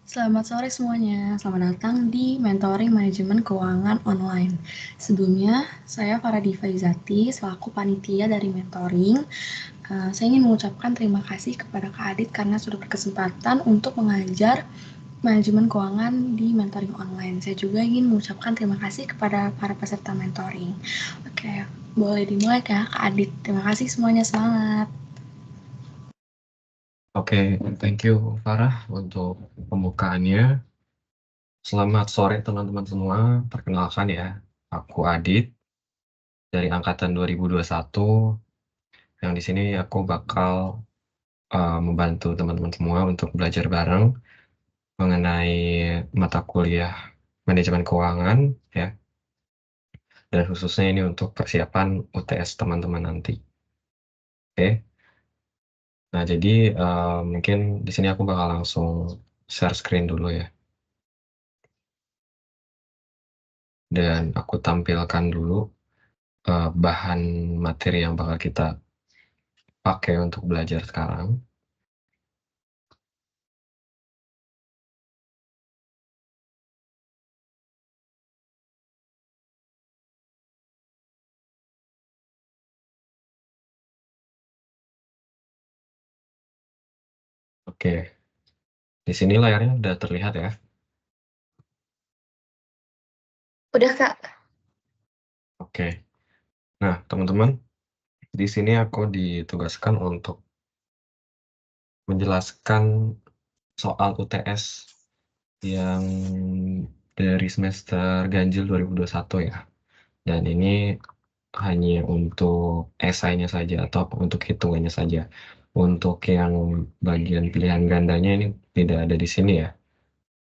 Selamat sore semuanya, selamat datang di Mentoring Manajemen Keuangan Online. Sebelumnya, saya Farah Difaizati, selaku panitia dari Mentoring. Saya ingin mengucapkan terima kasih kepada Kak Adit karena sudah berkesempatan untuk mengajar manajemen keuangan di Mentoring Online. Saya juga ingin mengucapkan terima kasih kepada para peserta Mentoring. Oke, boleh dimulai Kak Adit. Terima kasih semuanya, semangat. Oke, thank you Farah untuk pembukaannya. Selamat sore teman-teman semua. Perkenalkan ya, aku Adit dari angkatan 2021. Yang di sini aku bakal membantu teman-teman semua untuk belajar bareng mengenai mata kuliah manajemen keuangan ya. Dan khususnya ini untuk persiapan UTS teman-teman nanti. Oke. Nah, jadi mungkin di sini aku bakal langsung share screen dulu ya. Dan aku tampilkan dulu bahan materi yang bakal kita pakai untuk belajar sekarang. Oke, di sini layarnya udah terlihat ya. Udah, Kak. Oke, nah teman-teman, di sini aku ditugaskan untuk menjelaskan soal UTS yang dari semester ganjil 2021 ya. Dan ini hanya untuk esainya saja atau untuk hitungannya saja. Untuk yang bagian pilihan gandanya ini tidak ada di sini ya.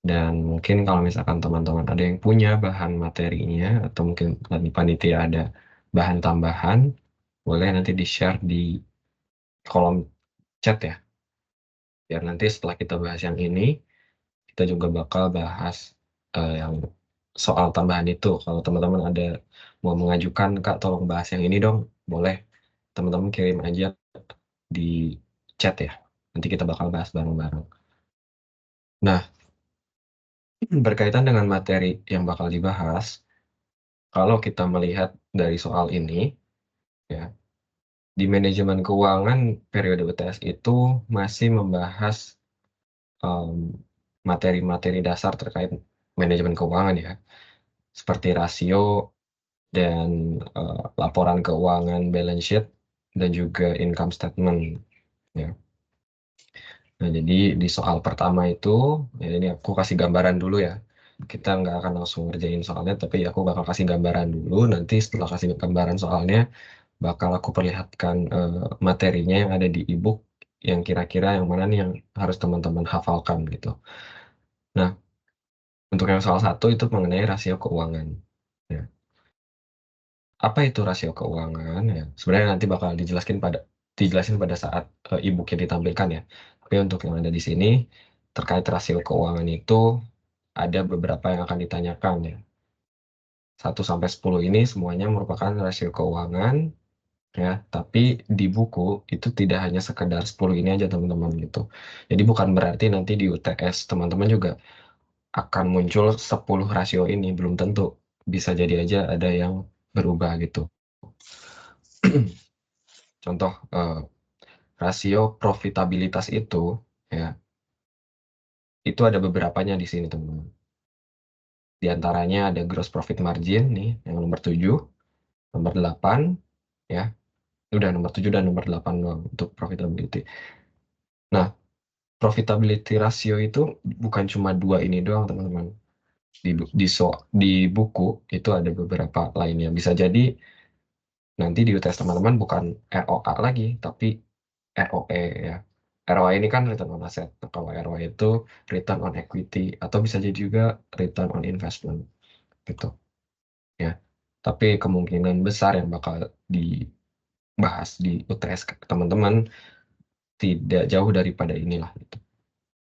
Dan mungkin kalau misalkan teman-teman ada yang punya bahan materinya atau mungkin dari panitia ada bahan tambahan, boleh nanti di-share di kolom chat ya. Biar nanti setelah kita bahas yang ini, kita juga bakal bahas yang soal tambahan itu. Kalau teman-teman ada mau mengajukan, Kak, tolong bahas yang ini dong, boleh. Teman-teman kirim aja di chat ya. Nanti kita bakal bahas bareng-bareng. Nah, berkaitan dengan materi yang bakal dibahas, kalau kita melihat dari soal ini, ya, di manajemen keuangan periode UTS itu masih membahas materi-materi dasar terkait manajemen keuangan ya, seperti rasio dan laporan keuangan balance sheet dan juga income statement. Ya. Nah, jadi di soal pertama itu, ya ini aku kasih gambaran dulu ya. Kita nggak akan langsung ngerjain soalnya, tapi aku bakal kasih gambaran dulu. Nanti setelah kasih gambaran soalnya, bakal aku perlihatkan materinya yang ada di ebook yang kira-kira yang mana nih yang harus teman-teman hafalkan gitu. Nah, untuk yang soal satu itu mengenai rasio keuangan. Ya. Apa itu rasio keuangan? Ya, sebenarnya nanti bakal dijelasin pada saat ebook yang ditampilkan ya. Tapi untuk yang ada di sini terkait rasio keuangan itu ada beberapa yang akan ditanyakan ya. 1 sampai 10 ini semuanya merupakan rasio keuangan ya, tapi di buku itu tidak hanya sekedar 10 ini aja teman-teman gitu. Jadi bukan berarti nanti di UTS teman-teman juga akan muncul 10 rasio ini, belum tentu. Bisa jadi aja ada yang berubah gitu. Contoh rasio profitabilitas ya itu ada beberapanya di sini teman-teman. Di antaranya ada gross profit margin nih yang nomor 7, nomor 8 ya. Udah nomor 7 dan nomor 8 doang untuk profitability. Nah, profitability rasio itu bukan cuma dua ini doang teman-teman. Di buku itu ada beberapa lainnya. Bisa jadi nanti di UTS teman-teman bukan ROA lagi, tapi ROE ya. ROE ini kan return on asset. Nah, kalau ROE itu return on equity atau bisa jadi juga return on investment gitu ya. Tapi kemungkinan besar yang bakal dibahas di UTS teman-teman tidak jauh daripada inilah gitu.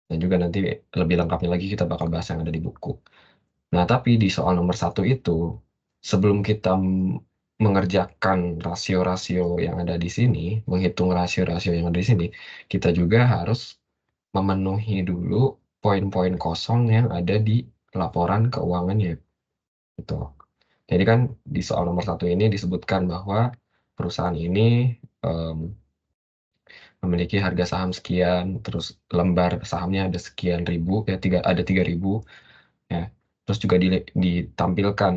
Dan juga nanti lebih lengkapnya lagi kita bakal bahas yang ada di buku. Nah, tapi di soal nomor 1 itu, sebelum kita mengerjakan rasio-rasio yang ada di sini, menghitung rasio-rasio yang ada di sini, kita juga harus memenuhi dulu poin-poin kosong yang ada di laporan keuangannya. Gitu. Jadi kan di soal nomor 1 ini disebutkan bahwa perusahaan ini memiliki harga saham sekian, terus lembar sahamnya ada sekian ribu, ya ada 3.000, ya. Terus juga ditampilkan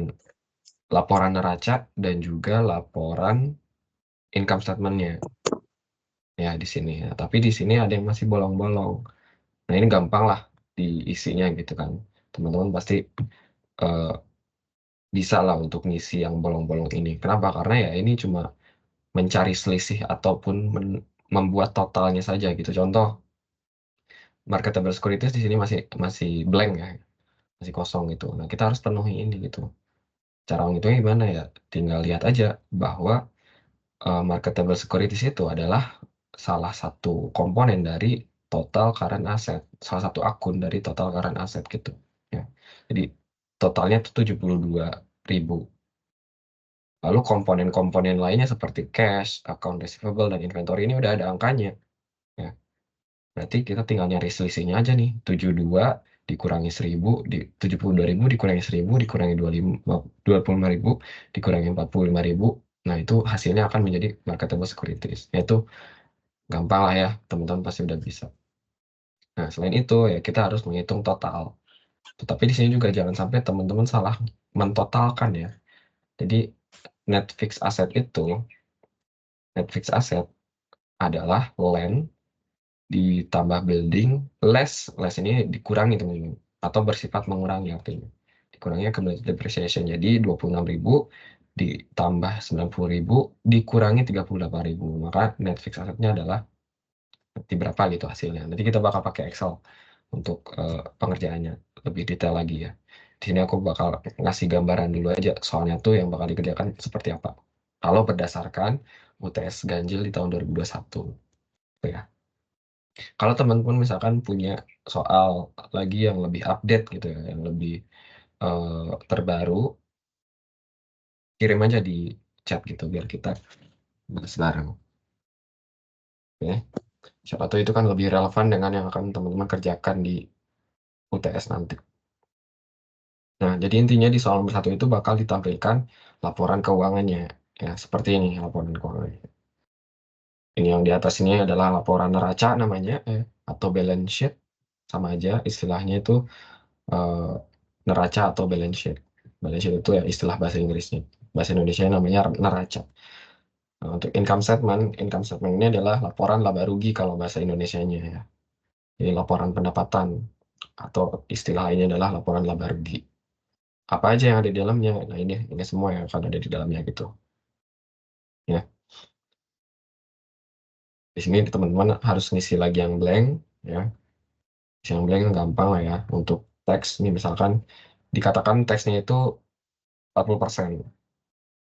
laporan neraca dan juga laporan income statement-nya. Ya di sini. Ya. Tapi di sini ada yang masih bolong-bolong. Nah ini gampang lah diisinya gitu kan. Teman-teman pasti eh, bisa lah untuk ngisi yang bolong-bolong ini. Kenapa? Karena ya ini cuma mencari selisih ataupun membuat totalnya saja gitu. Contoh, marketable securities di sini masih blank ya, masih kosong gitu. Nah kita harus penuhi ini gitu. Cara menghitungnya gimana ya? Tinggal lihat aja bahwa marketable securities itu adalah salah satu komponen dari total current asset, salah satu akun dari total current asset gitu. Ya. Jadi totalnya itu 72.000. Lalu komponen-komponen lainnya seperti cash, account receivable, dan inventory ini udah ada angkanya. Ya. Berarti kita tinggal nyari selisihnya aja nih. 72 dikurangi 1.000, 72.000 dikurangi 1.000, dikurangi 25.000, dikurangi 45.000. Nah, itu hasilnya akan menjadi marketable securities. Yaitu gampang lah ya, teman-teman pasti udah bisa. Nah, selain itu ya kita harus menghitung total. Tetapi di sini juga jangan sampai teman-teman salah mentotalkan ya. Jadi net fixed asset adalah land ditambah building less ini dikurangi teman-teman, atau bersifat mengurangi artinya. Dikurangi accumulated depreciation. Jadi 26.000 ditambah 90.000 dikurangi 38.000. Maka net fixed assetnya adalah nanti berapa gitu hasilnya. Nanti kita bakal pakai Excel untuk pengerjaannya lebih detail lagi ya. Di sini aku bakal ngasih gambaran dulu aja soalnya tuh yang bakal dikerjakan seperti apa. Kalau berdasarkan UTS ganjil di tahun 2021. Tuh ya. Kalau teman-teman misalkan punya soal lagi yang lebih update gitu ya, yang lebih terbaru, kirim aja di chat gitu biar kita bahas bareng. Oke. Siapa tahu itu kan lebih relevan dengan yang akan teman-teman kerjakan di UTS nanti. Nah, jadi intinya di soal nomor 1 itu bakal ditampilkan laporan keuangannya. Ya, seperti ini laporan keuangannya. Ini yang di atas ini adalah laporan neraca namanya, atau balance sheet. Sama aja istilahnya itu neraca atau balance sheet. Balance sheet itu ya istilah bahasa Inggrisnya. Bahasa Indonesia namanya neraca. Nah, untuk income statement ini adalah laporan laba rugi kalau bahasa Indonesianya ya. Jadi laporan pendapatan atau istilah lainnya adalah laporan laba rugi. Apa aja yang ada di dalamnya? Nah ini semua yang akan ada di dalamnya gitu. Ya. Di sini teman-teman harus ngisi lagi yang blank ya. Isi yang blank gampang lah ya. Untuk teks ini misalkan dikatakan teksnya itu 40%.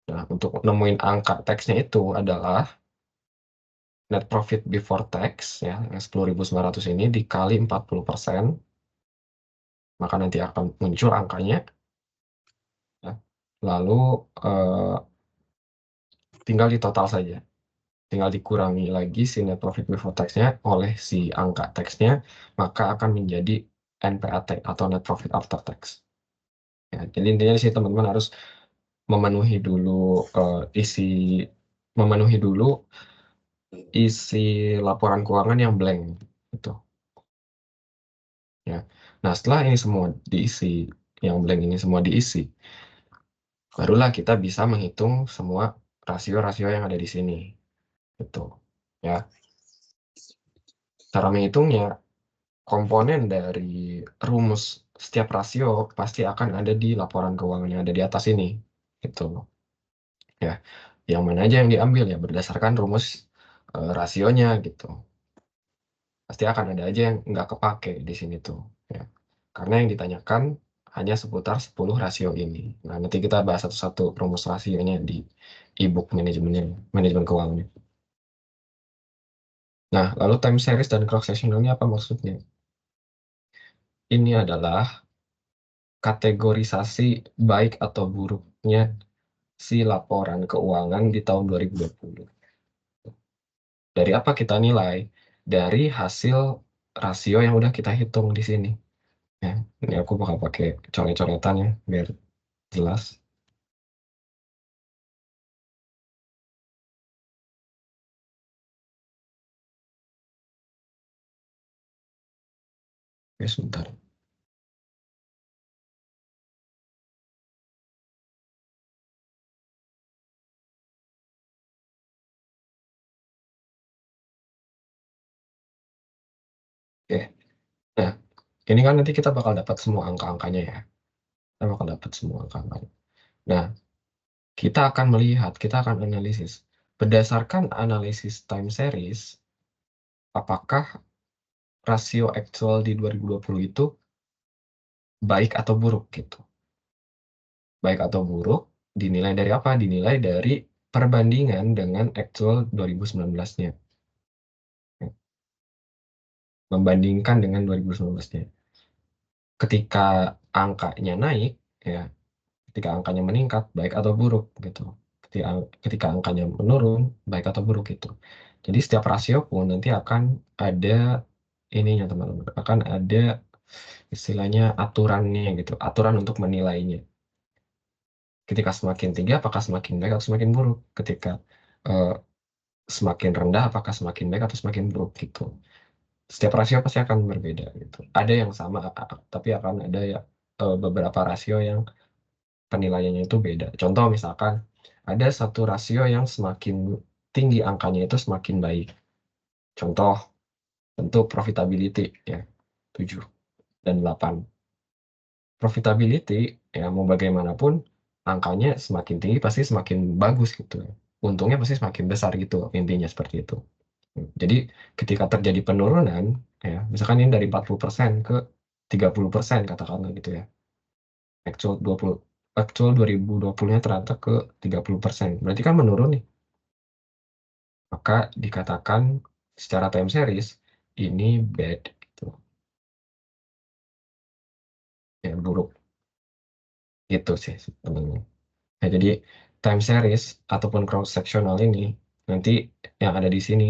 Nah, untuk nemuin angka teksnya itu adalah net profit before tax ya, yang 10.900 ini dikali 40%, maka nanti akan muncul angkanya. Ya. Lalu tinggal di total saja. Tinggal dikurangi lagi si net profit before tax-nya oleh si angka teksnya, maka akan menjadi NPAT atau net profit after tax. Ya, jadi intinya di sini teman-teman harus memenuhi dulu isi laporan keuangan yang blank gitu. Ya. Nah, setelah ini semua diisi, yang blank ini semua diisi, barulah kita bisa menghitung semua rasio-rasio yang ada di sini. Gitu. Ya. Cara menghitungnya, komponen dari rumus setiap rasio pasti akan ada di laporan keuangan yang ada di atas ini. Gitu. Ya. Yang mana aja yang diambil ya berdasarkan rumus rasionya gitu. Pasti akan ada aja yang nggak kepake di sini tuh. Ya. Karena yang ditanyakan hanya seputar 10 rasio ini. Nah, nanti kita bahas satu-satu rumus rasionya di e-book manajemen keuangannya. Nah, lalu time series dan cross sectionalnya apa maksudnya? Ini adalah kategorisasi baik atau buruknya si laporan keuangan di tahun 2020. Dari apa kita nilai? Dari hasil rasio yang udah kita hitung di sini. Ya, ini aku bakal pakai coret-coretan ya biar jelas. Oke, sebentar. Oke. Nah, ini kan nanti kita bakal dapat semua angka-angkanya ya. Kita bakal dapat semua angka-angkanya. Nah, kita akan melihat, kita akan analisis. Berdasarkan analisis time series, apakah rasio aktual di 2020 itu baik atau buruk gitu. Baik atau buruk dinilai dari apa? Dinilai dari perbandingan dengan aktual 2019-nya. Membandingkan dengan 2019-nya. Ketika angkanya naik, ya, ketika angkanya meningkat, baik atau buruk gitu. Ketika angkanya menurun, baik atau buruk gitu. Jadi setiap rasio pun nanti akan ada ininya teman-teman, akan ada istilahnya aturannya gitu, aturan untuk menilainya. Ketika semakin tinggi, apakah semakin baik atau semakin buruk? Ketika eh, semakin rendah, apakah semakin baik atau semakin buruk gitu. Setiap rasio pasti akan berbeda gitu. Ada yang sama, tapi akan ada ya beberapa rasio yang penilaiannya itu beda. Contoh misalkan ada satu rasio yang semakin tinggi angkanya itu semakin baik. Contoh tentu profitability ya 7 dan 8. Profitability ya mau bagaimanapun angkanya semakin tinggi pasti semakin bagus gitu. Untungnya pasti semakin besar gitu intinya seperti itu. Jadi ketika terjadi penurunan ya misalkan ini dari 40% ke 30% katakanlah gitu ya. Actual 20 actual 2020-nya ternyata ke 30%. Berarti kan menurun nih. Maka dikatakan secara time series ini bad gitu. Ya buruk gitu sih sebenarnya. Nah, jadi time series ataupun cross sectional ini nanti yang ada di sini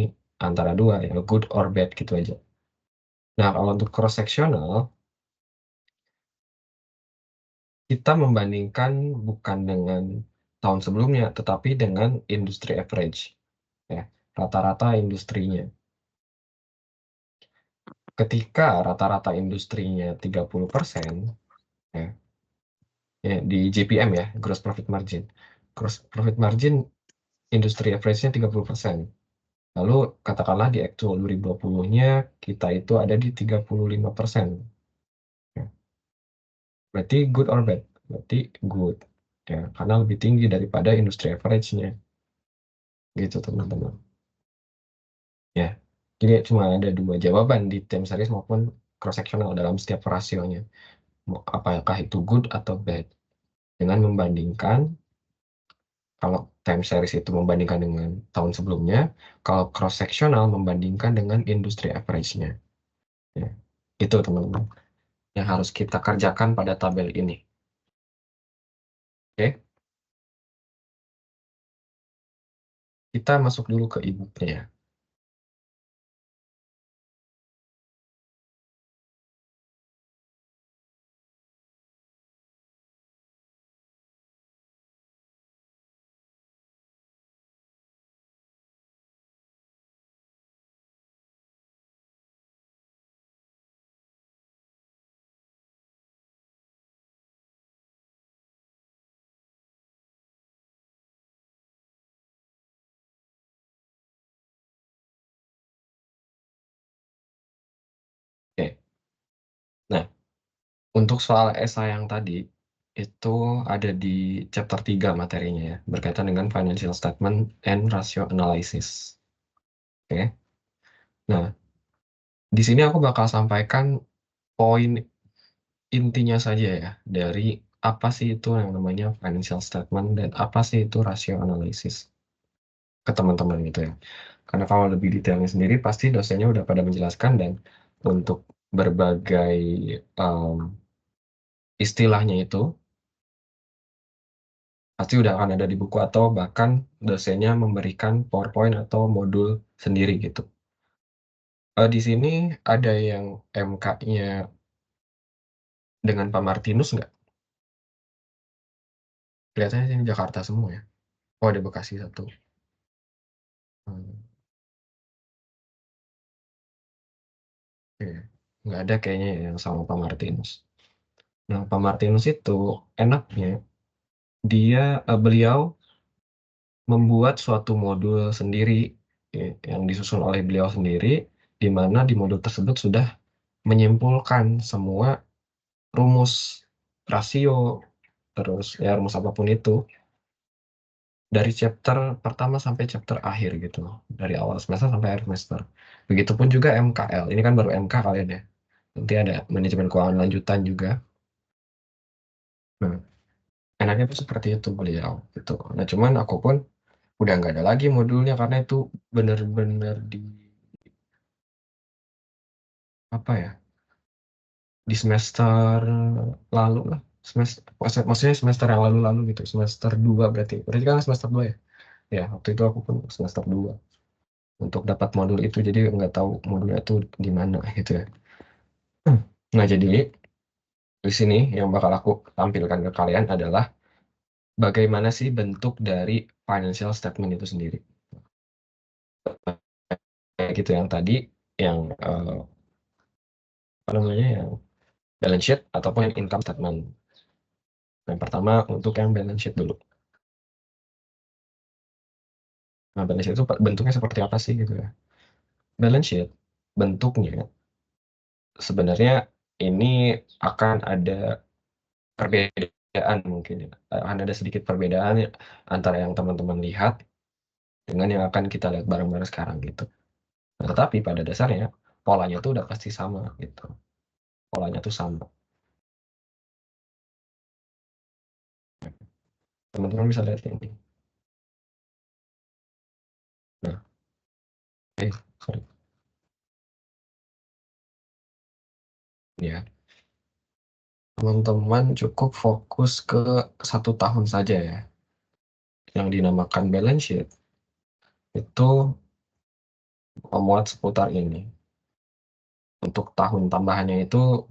antara dua ya good or bad gitu aja. Nah, kalau untuk cross sectional kita membandingkan bukan dengan tahun sebelumnya tetapi dengan industri average ya, rata-rata industrinya. Ketika rata-rata industrinya 30% ya, ya di GPM ya, gross profit margin. Gross profit margin industri average-nya 30%. Lalu katakanlah di actual 2020-nya kita itu ada di 35%. Ya. Berarti good or bad? Berarti good. Ya, karena lebih tinggi daripada industri average-nya. Gitu teman-teman. Ya. Jadi cuma ada dua jawaban di time series maupun cross-sectional dalam setiap rasionya. Apakah itu good atau bad? Dengan membandingkan, kalau time series itu membandingkan dengan tahun sebelumnya, kalau cross-sectional membandingkan dengan industri average-nya. Ya. Itu teman-teman yang harus kita kerjakan pada tabel ini. Oke, kita masuk dulu ke e-booknya. Oke, nah untuk soal esai yang tadi, itu ada di chapter 3 materinya ya, berkaitan dengan financial statement and ratio analysis. Oke, nah di sini aku bakal sampaikan poin intinya saja ya, dari apa sih itu yang namanya financial statement dan apa sih itu ratio analysis ke teman-teman gitu ya. Karena kalau lebih detailnya sendiri pasti dosennya udah pada menjelaskan dan untuk berbagai um, istilahnya itu pasti udah akan ada di buku atau bahkan dosennya memberikan PowerPoint atau modul sendiri gitu. Di sini ada yang MK-nya dengan Pak Martinus nggak? Kelihatannya ini Jakarta semua ya. Oh, ada Bekasi satu. Oke. Nggak ada kayaknya yang sama Pak Martinus. Nah, Pak Martinus itu enaknya beliau membuat suatu modul sendiri yang disusun oleh beliau sendiri, di mana di modul tersebut sudah menyimpulkan semua rumus rasio, terus ya rumus apapun itu dari chapter pertama sampai chapter akhir gitu, dari awal semester sampai akhir semester. Begitupun juga MKL, ini kan baru MK kalian ya, nanti ada manajemen keuangan lanjutan juga. Nah, enaknya tuh seperti itu beliau gitu. Nah, cuman aku pun udah nggak ada lagi modulnya karena itu bener-bener di apa ya, di semester lalu lah, maksudnya semester yang lalu-lalu gitu, semester 2 berarti kan semester 2 ya. Ya, waktu itu aku pun semester 2 untuk dapat modul itu, jadi nggak tahu modulnya itu di mana gitu ya. Nah, jadi di sini yang bakal aku tampilkan ke kalian adalah bagaimana sih bentuk dari financial statement itu sendiri. Kayak gitu yang tadi, yang apa namanya, yang balance sheet ataupun yang income statement. Yang pertama untuk yang balance sheet dulu. Nah, balance sheet itu bentuknya seperti apa sih gitu ya. Balance sheet bentuknya sebenarnya ini akan ada perbedaan mungkin ya. Akan ada sedikit perbedaan ya, antara yang teman-teman lihat dengan yang akan kita lihat bareng-bareng sekarang gitu. Nah, tetapi pada dasarnya polanya tuh udah pasti sama gitu. Polanya tuh sama. Teman-teman bisa lihat ini. Nah, sorry. Ya, teman-teman cukup fokus ke 1 tahun saja ya. Yang dinamakan balance sheet itu memuat seputar ini. Untuk tahun tambahannya itu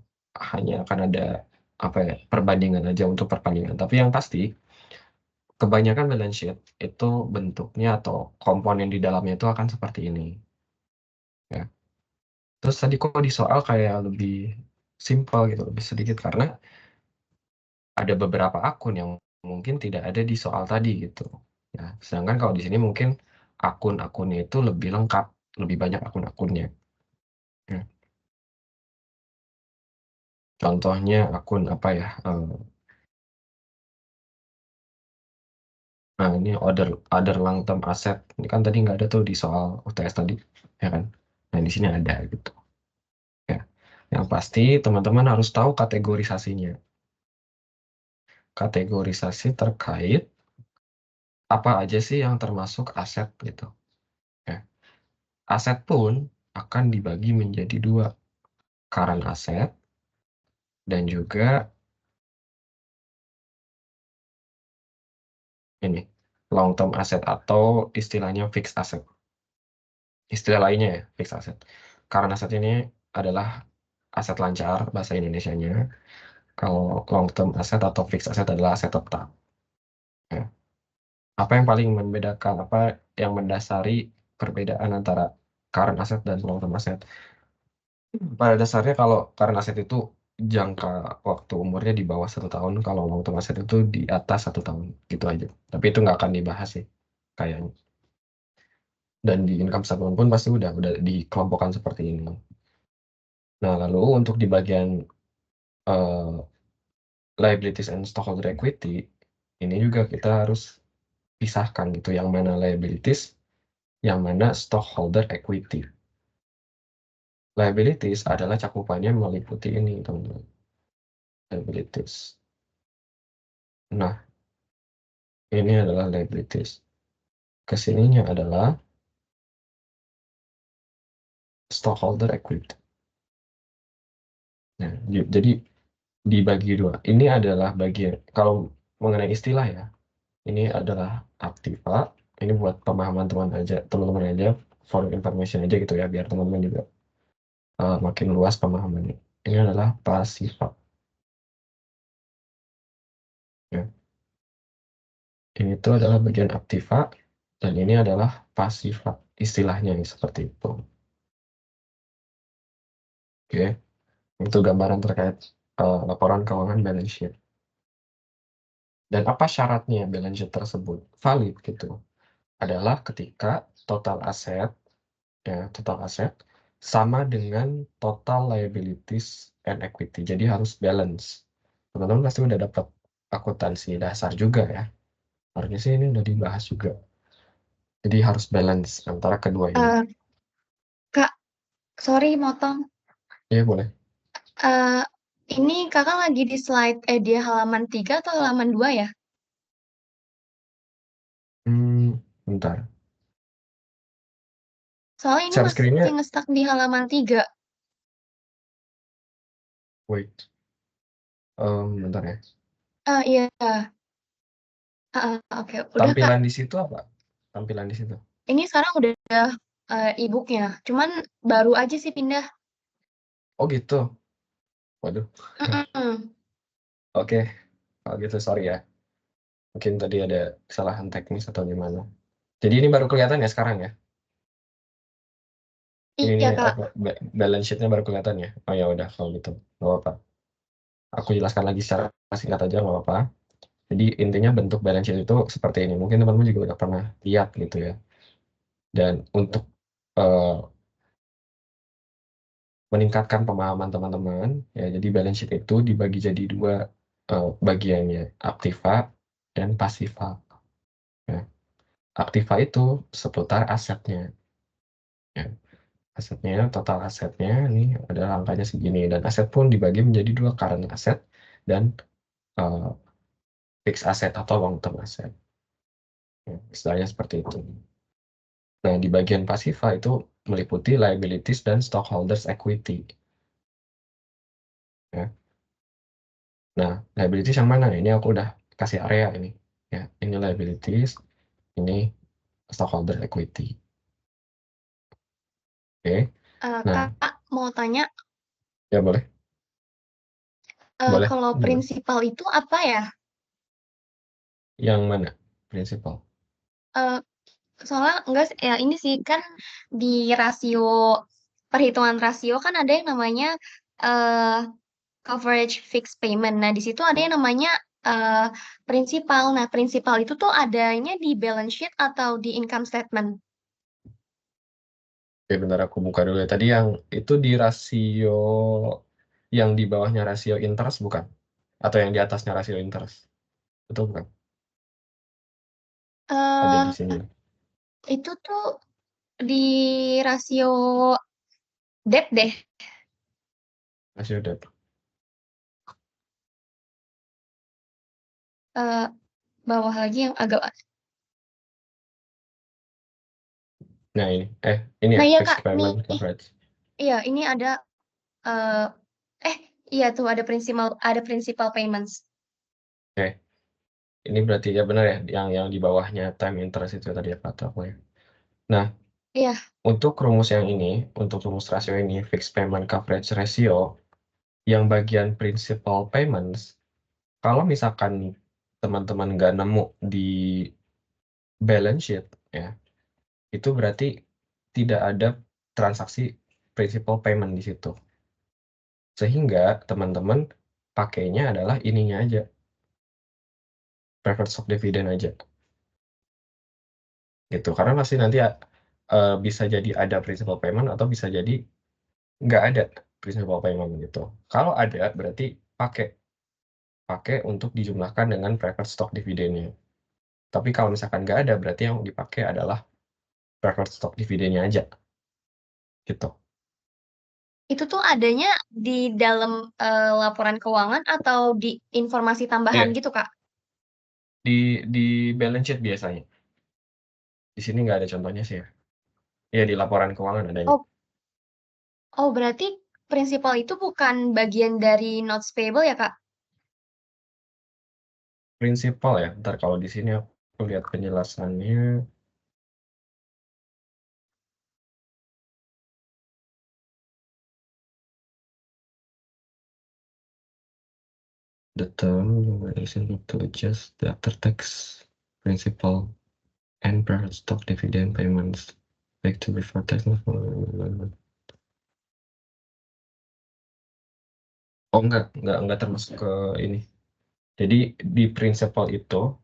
hanya akan ada apa ya, perbandingan aja untuk perbandingan. Tapi yang pasti kebanyakan balance sheet itu bentuknya atau komponen di dalamnya itu akan seperti ini. Ya. Terus tadi kok di soal kayak lebih simpel gitu, lebih sedikit karena ada beberapa akun yang mungkin tidak ada di soal tadi gitu. Ya, sedangkan kalau di sini mungkin akun-akunnya itu lebih lengkap, lebih banyak akun-akunnya. Ya. Contohnya akun apa ya? Nah, ini other long term asset. Ini kan tadi nggak ada tuh di soal UTS tadi, ya kan? Nah, di sini ada gitu. Ya. Yang pasti teman-teman harus tahu kategorisasinya. Kategorisasi terkait apa aja sih yang termasuk aset gitu. Ya. Aset pun akan dibagi menjadi dua, current asset dan juga ini long term asset atau istilahnya fixed asset. Istilah lainnya ya, fixed asset. Current asset ini adalah aset lancar bahasa Indonesianya. Kalau long term asset atau fixed asset adalah aset tetap. Ya. Apa yang paling membedakan, apa yang mendasari perbedaan antara current asset dan long term asset? Pada dasarnya kalau current asset itu jangka waktu umurnya di bawah 1 tahun, kalau long term asset itu di atas 1 tahun, gitu aja. Tapi itu nggak akan dibahas sih, kayaknya. Dan di income statement pun pasti udah dikelompokkan seperti ini. Nah, lalu untuk di bagian liabilities and stockholder equity, ini juga kita harus pisahkan gitu, yang mana liabilities, yang mana stockholder equity. Liabilities adalah cakupannya meliputi ini, teman-teman. Liabilities. Nah, ini adalah liabilities. Kesininya adalah stockholder equity. Nah, jadi dibagi dua. Ini adalah bagian, kalau mengenai istilah ya, ini adalah aktiva. Ini buat pemahaman teman-teman aja, for information aja gitu ya, biar teman-teman juga makin luas pemahamannya. Ini adalah pasiva. Ini tuh adalah bagian aktiva, dan ini adalah pasiva. Istilahnya seperti itu. Oke, itu gambaran terkait laporan keuangan balance sheet. Dan apa syaratnya balance sheet tersebut valid gitu? Adalah ketika total aset, ya total aset sama dengan total liabilities and equity. Jadi harus balance. Teman-teman pasti udah dapat akuntansi dasar juga ya. Harusnya sih ini udah dibahas juga. Jadi harus balance antara kedua ini. Eh, Kak, sorry motong. Ya boleh. Eh, ini kakak lagi di slide di halaman 3 atau halaman 2 ya? Bentar. Soalnya ini Share masih screen-nya, nge-stuck di halaman 3. wait. Bentar ya. Iya. Oke, udah Kak. Tampilan di situ apa? Tampilan di situ. Ini sekarang udah e-booknya. Cuman baru aja sih pindah. Oh gitu. Waduh. Mm-mm. Oke. Kalau gitu sorry ya. Mungkin tadi ada kesalahan teknis atau gimana. Jadi ini baru kelihatan ya sekarang ya? Ini Iya Kak. apa, balance sheet-nya baru kelihatan ya? Oh ya udah kalau gitu. Nggak apa-apa. Aku jelaskan lagi secara singkat aja nggak apa-apa. Jadi intinya bentuk balance sheet itu seperti ini. Mungkin teman-teman juga udah pernah lihat gitu ya. Dan untuk eh, meningkatkan pemahaman teman-teman, ya jadi balance sheet itu dibagi jadi dua bagiannya, aktiva dan pasiva. Ya. Aktiva itu seputar asetnya. Ya. Asetnya, total asetnya ini adalah angkanya segini, dan aset pun dibagi menjadi dua, current asset dan uh, fixed asset atau long term asset. Ya, istilahnya seperti itu. Nah, di bagian pasiva itu meliputi liabilities dan stockholders equity. Ya. Nah, liabilities yang mana? Ini aku udah kasih area ini. Ya, ini liabilities, ini stockholder equity. Oke. Nah, Kak mau tanya, ya boleh. Boleh. kalau Boleh. prinsipal itu apa ya? Yang mana? Prinsipal. Eh, Soalnya enggak ya ini sih kan di rasio perhitungan rasio kan ada yang namanya eh coverage fixed payment. Nah, di situ ada yang namanya eh prinsipal. Nah, prinsipal itu tuh adanya di balance sheet atau di income statement. Oke, bentar aku buka dulu ya. Tadi yang itu di rasio yang di bawahnya rasio interest bukan? Atau yang di atasnya rasio interest? Betul bukan? Ada di eh sini. itu tuh di rasio debt deh. Rasio debt. Eh Bawah lagi yang agak. Nah, ini. Ini ya, Nah, iya fixed Kak, nih. payment coverage. Iya, ini ada eh eh iya tuh ada principal payments. Oke, ini berarti ya benar ya, yang di bawahnya time interest itu tadi ya kata aku ya. Nah, Iya. untuk rumus yang ini, untuk rumus rasio ini, fixed payment coverage ratio, yang bagian principal payments, kalau misalkan teman-teman nggak nemu di balance sheet, ya, itu berarti tidak ada transaksi principal payment di situ. Sehingga teman-teman pakainya adalah ininya aja, preferred stock dividend aja. Gitu. Karena pasti nanti bisa jadi ada principal payment atau bisa jadi nggak ada principal payment gitu. Kalau ada berarti pakai pakai untuk dijumlahkan dengan preferred stock dividendnya. Tapi kalau misalkan nggak ada berarti yang dipakai adalah preferred stock dividendnya aja gitu. Itu tuh adanya di dalam laporan keuangan atau di informasi tambahan Iya, gitu, Kak? di balance sheet biasanya. Di sini nggak ada contohnya sih ya. Iya, di laporan keuangan adanya. Oh, oh berarti prinsipal itu bukan bagian dari notes payable ya, Kak? Prinsipal ya. Ntar kalau di sini aku lihat penjelasannya. The term is able to adjust the after tax. principal and preferred stock dividend payments back to before tax. Oh enggak termasuk ke ini. Jadi di principal itu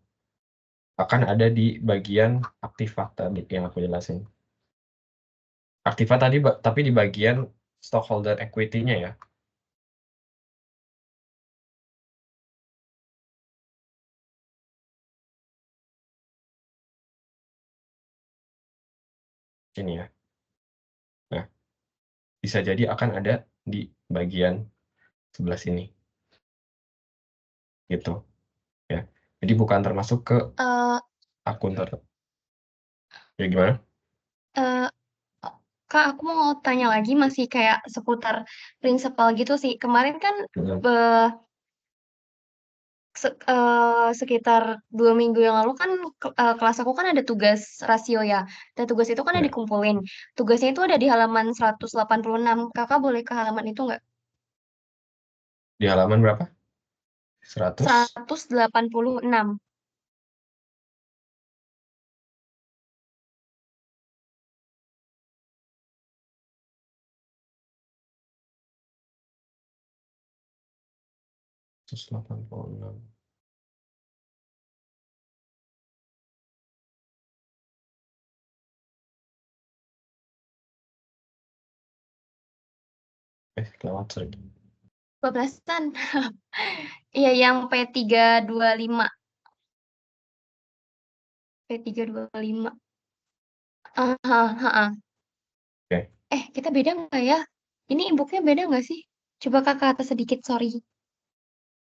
akan ada di bagian aktiva tadi yang aku jelasin. Aktiva tadi tapi di bagian stockholder equity-nya ya. Ini ya. Nah, bisa jadi akan ada di bagian sebelah sini. Gitu. Ya. Jadi bukan termasuk ke akun tertentu. Ya gimana? Kak, aku mau tanya lagi masih kayak seputar prinsipal gitu sih. Kemarin kan sekitar 2 minggu yang lalu kan kelas aku kan ada tugas rasio ya. Dan tugas itu kan ada dikumpulin. Tugasnya itu ada di halaman 186. Kakak boleh ke halaman itu nggak? Di halaman berapa? 186. Lewat sorry. 12-an. Iya, yang P325. P325. Kita beda nggak ya? Ini e-booknya beda nggak sih? Coba kakak atas sedikit, sorry.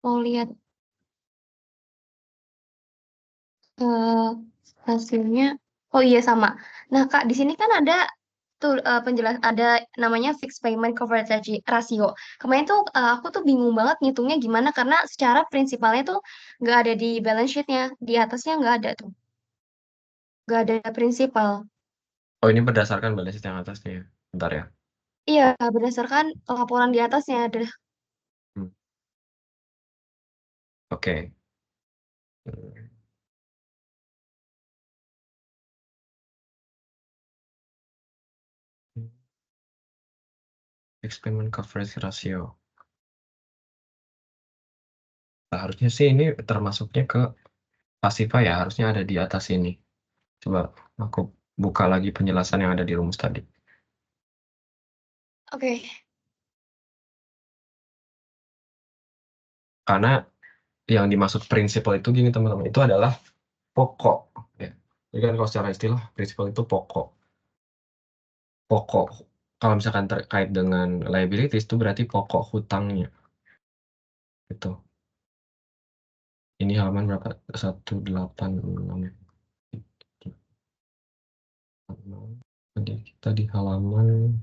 Mau lihat hasilnya. Oh iya sama. Nah kak, di sini kan ada tuh ada namanya fixed payment coverage ratio. Kemarin tuh aku tuh bingung banget ngitungnya gimana karena secara prinsipalnya tuh nggak ada di balance sheet-nya. Di atasnya nggak ada tuh. Nggak ada prinsipal. Oh ini berdasarkan balance sheet yang atasnya ya. Bentar ya. Iya, berdasarkan laporan di atasnya ada. Oke. Fixed payment coverage ratio. Nah, harusnya sih ini termasuknya ke pasiva ya, harusnya ada di atas ini. Coba aku buka lagi penjelasan yang ada di rumus tadi. Oke. Karena yang dimaksud prinsipal itu gini teman-teman, itu adalah pokok. Ya. Jadi kan kalau secara istilah prinsipal itu pokok. Pokok kalau misalkan terkait dengan liabilities itu berarti pokok hutangnya. Gitu. Ini halaman berapa? 186. Jadi kita di halaman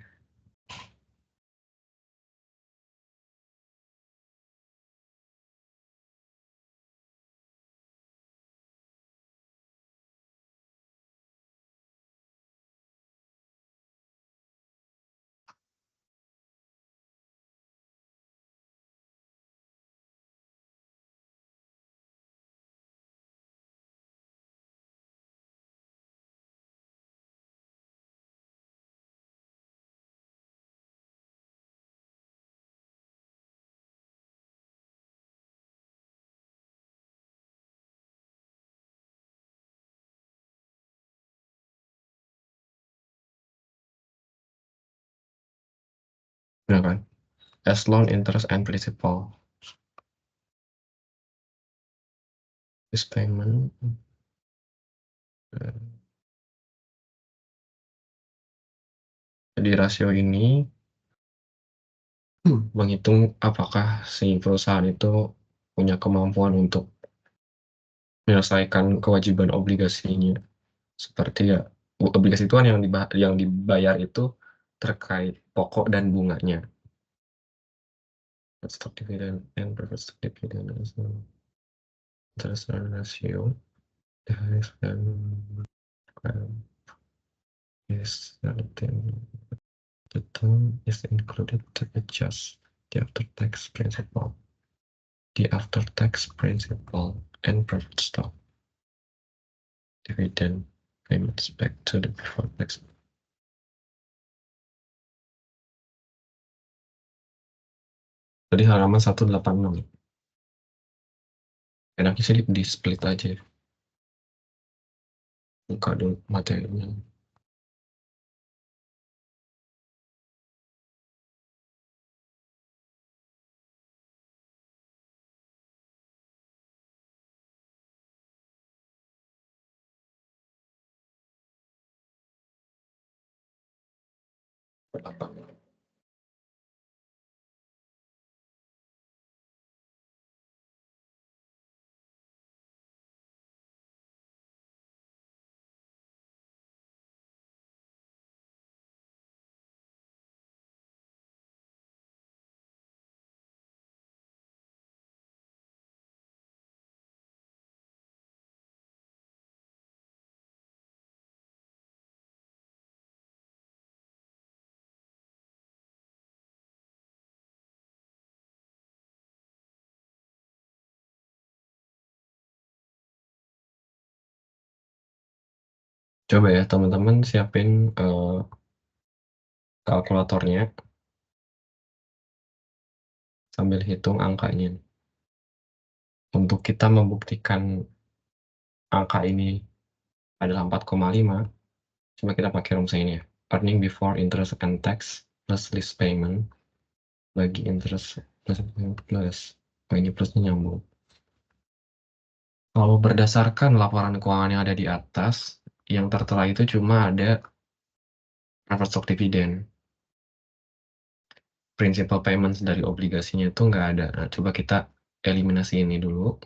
ya kan? As loan interest and principal. This payment. Jadi rasio ini menghitung apakah si perusahaan itu punya kemampuan untuk menyelesaikan kewajiban obligasinya. Seperti ya, obligasi itu kan yang dibayar itu terkait pokok dan bunganya. Stock dividend and preferred stock dividend interest ratio is the term is included to adjust the after-tax principal. The after-tax principal and preferred stock. dividend payments back to the before tax. Tadi halaman 186. Enaknya sih di split aja. Buka dulu materinya. Berapa? Coba ya teman-teman siapin kalkulatornya sambil hitung angkanya. Untuk kita membuktikan angka ini adalah 4,5, cuma kita pakai rumus ini ya. Earning before interest and tax plus lease payment bagi interest plus. Oh, ini plusnya nyambung. Kalau berdasarkan laporan keuangan yang ada di atas, yang tertera itu cuma ada preferred stock dividend. Principal payments dari obligasinya itu nggak ada. Nah, coba kita eliminasi ini dulu.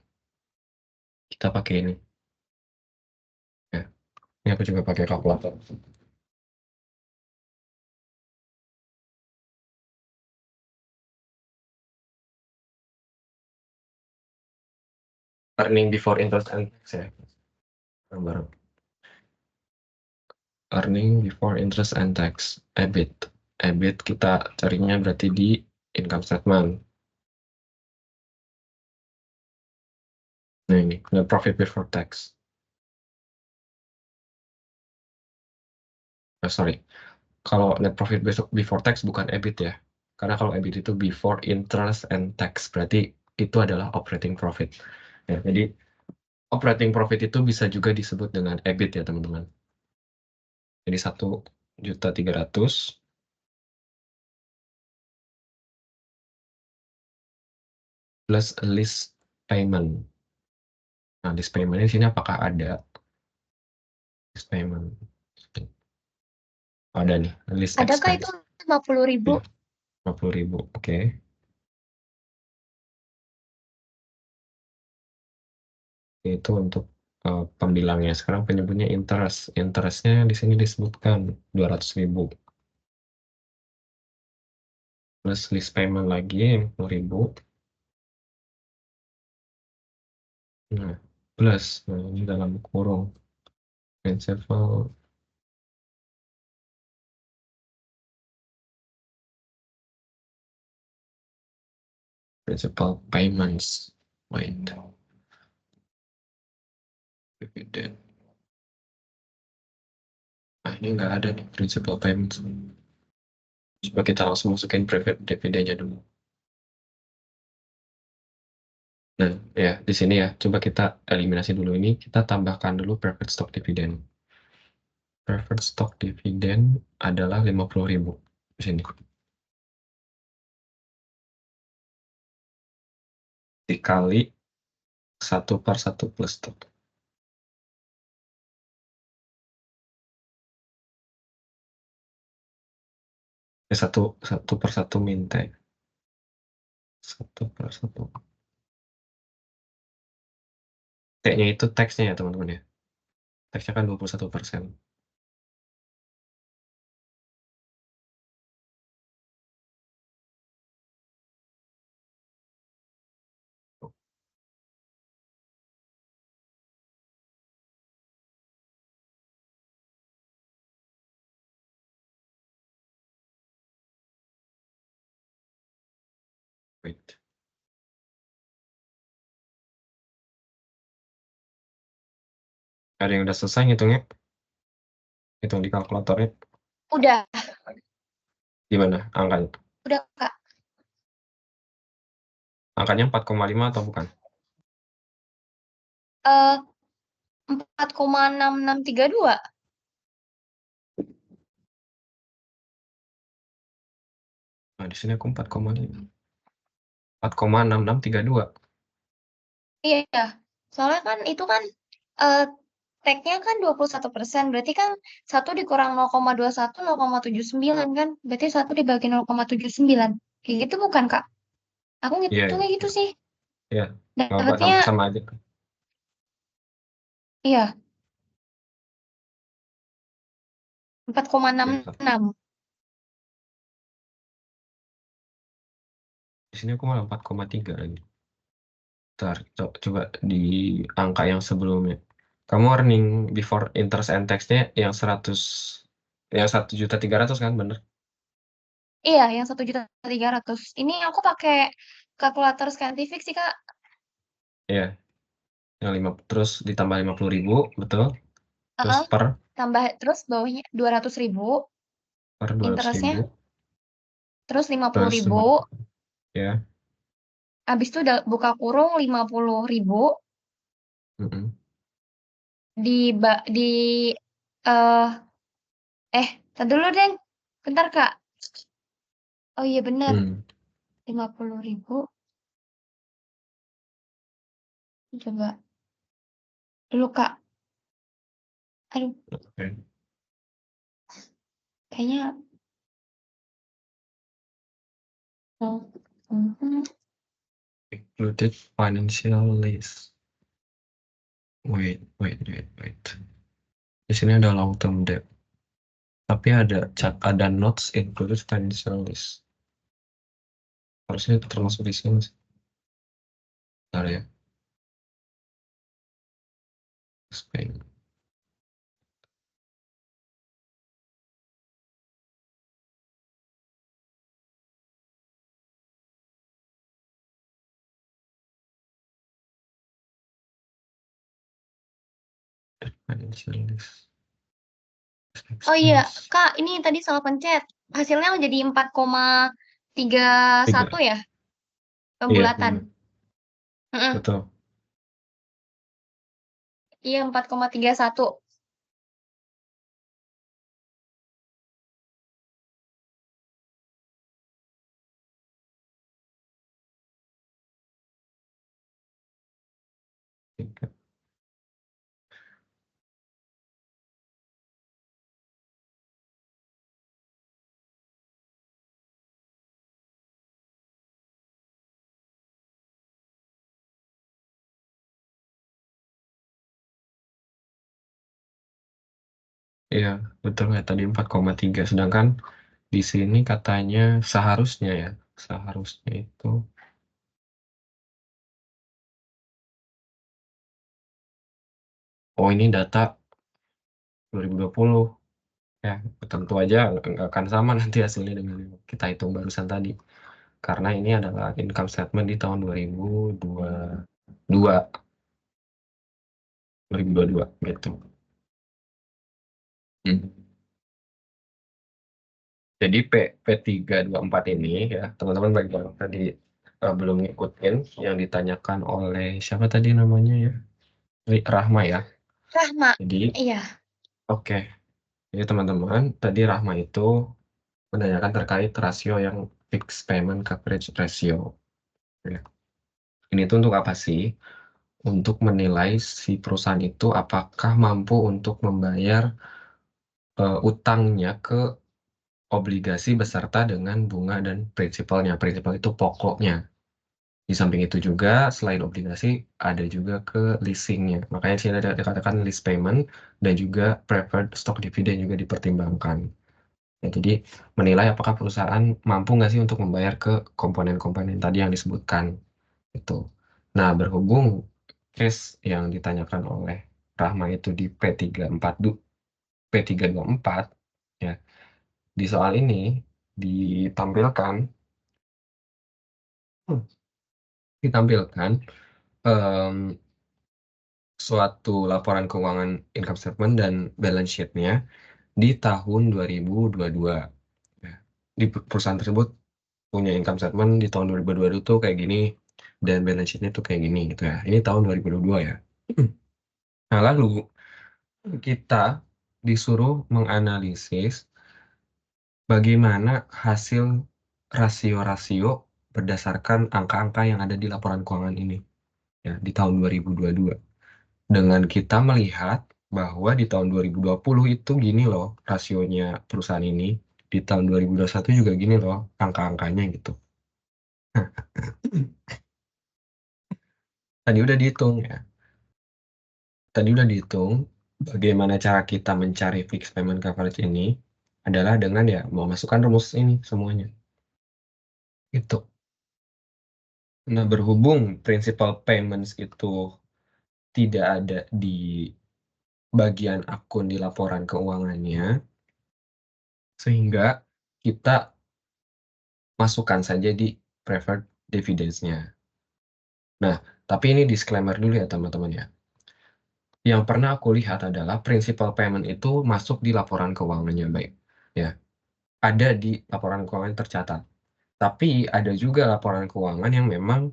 Kita pakai ini. Ya, ini aku juga pakai kalkulator. Earning before interest and tax ya. Bareng. Earning before interest and tax, EBIT. EBIT kita carinya berarti di income statement. Nah ini, net profit before tax. Sorry, kalau net profit before tax bukan EBIT ya. Karena kalau EBIT itu before interest and tax, berarti itu adalah operating profit. Ya, jadi operating profit itu bisa juga disebut dengan EBIT ya teman-teman. Jadi 1.300.000 plus lease payment. Nah, lease payment di sini apakah ada lease payment? Ada nih, lease Adakah expense. itu 50.000? 50.000, oke. Itu untuk pembilangnya. Sekarang penyebutnya interest. Interestnya di sini disebutkan 200.000. Plus lease payment lagi 50.000. Nah, plus, nah, ini dalam kurung. Principal payments. Wait. Dividend. Nah, ini nggak ada nih principal payments. Coba kita langsung masukin private dividennya dulu. Nah, ya di sini ya, coba kita eliminasi dulu ini. Kita tambahkan dulu preferred stock dividend. Preferred stock dividend adalah 50.000 di sini. Dikali 1/1 plus stock. Satu per satu minta. 1/1. Kayaknya itu teksnya ya teman-teman ya. Teksnya kan 21%. Wait. Ada yang udah selesai ngitungnya? Hitung di kalkulatornya. Udah, Gimana angkanya? udah Kak. Angkanya 4,5 atau bukan? Eh 4,6632. Nah, di sini aku 4,5. 4,6632. Iya, soalnya kan itu kan eh tag-nya kan 21%, berarti kan 1 dikurang 0,21, 0,79 kan? Berarti 1 dibagi 0,79. Kayak gitu bukan, Kak? Aku Iya, ngitungnya gitu sih. iya. Nggak apa, Dapatnya, sama aja. iya, Ya, 4,66. di sini aku malah 4,3 lagi. Ntar, coba di angka yang sebelumnya. Kamu earning before interest and tax-nya yang 1.300.000 kan, bener? Iya, yang 1.300.000. Ini aku pakai kalkulator scientific sih, Kak. Iya, yang terus ditambah 50.000, betul? Terus Heeh. Tambah terus bawahnya 200.000 per 200.000, interestnya, terus 50.000 terus ribu, ya. habis itu udah buka kurung 50.000 Mm-mm. di eh tar dulu deng, bentar Kak. Oh iya bener, Hmm. 50.000. Coba dulu Kak. Aduh, Oke. kayaknya hmm. Included financial list. Wait. Di sini ada long term debt. Tapi ada notes included financial list. Harusnya itu termasuk di sini sih. Bentar ya. Spain. Financial list. Oh iya Expense. Kak, ini tadi salah pencet. Hasilnya jadi 4,31 Tiga. ya, Iya, pembulatan. benar. Mm-mm. Betul. Iya 4,31. Tiga. Iya, betul ya, tadi 4,3. Sedangkan di sini katanya seharusnya ya. Seharusnya itu. Oh, ini data 2020. Ya, tentu aja nggak akan sama nanti hasilnya dengan yang kita hitung barusan tadi. Karena ini adalah income statement di tahun 2022. 2022 gitu. Hmm. Jadi P324 ini ya, teman-teman bagi yang tadi belum ngikutin yang ditanyakan oleh siapa tadi namanya ya? Rahma ya. Rahma. Jadi, Iya. oke. Jadi teman-teman, tadi Rahma itu menanyakan terkait rasio yang fixed payment coverage ratio. Ya. Ini tuh untuk apa sih? Untuk menilai si perusahaan itu apakah mampu untuk membayar utangnya ke obligasi beserta dengan bunga dan prinsipalnya. Prinsipal itu pokoknya. Di samping itu juga, selain obligasi, ada juga ke leasingnya. Makanya sini ada dikatakan lease payment dan juga preferred stock dividend juga dipertimbangkan. Ya, jadi menilai apakah perusahaan mampu nggak sih untuk membayar ke komponen-komponen tadi yang disebutkan. Itu. Nah, berhubung case yang ditanyakan oleh Rahma itu di P324, ya, di soal ini ditampilkan ditampilkan em, suatu laporan keuangan income statement dan balance sheet-nya di tahun 2022. Ya. Di perusahaan tersebut punya income statement di tahun 2022 tuh kayak gini, dan balance sheet-nya tuh kayak gini gitu ya. Ini tahun 2022 ya. Nah, lalu kita disuruh menganalisis bagaimana hasil rasio-rasio berdasarkan angka-angka yang ada di laporan keuangan ini ya di tahun 2022. Dengan kita melihat bahwa di tahun 2020 itu gini loh rasionya perusahaan ini, di tahun 2021 juga gini loh angka-angkanya gitu. Tadi udah dihitung ya. Tadi udah dihitung bagaimana cara kita mencari fixed payment coverage ini adalah dengan ya mau masukkan rumus ini semuanya. Itu. Nah, berhubung principal payments itu tidak ada di bagian akun di laporan keuangannya, sehingga kita masukkan saja di preferred dividends-nya. Nah, tapi ini disclaimer dulu ya teman-teman ya. Yang pernah aku lihat adalah principal payment itu masuk di laporan keuangannya baik. Ya, ada di laporan keuangan tercatat. Tapi ada juga laporan keuangan yang memang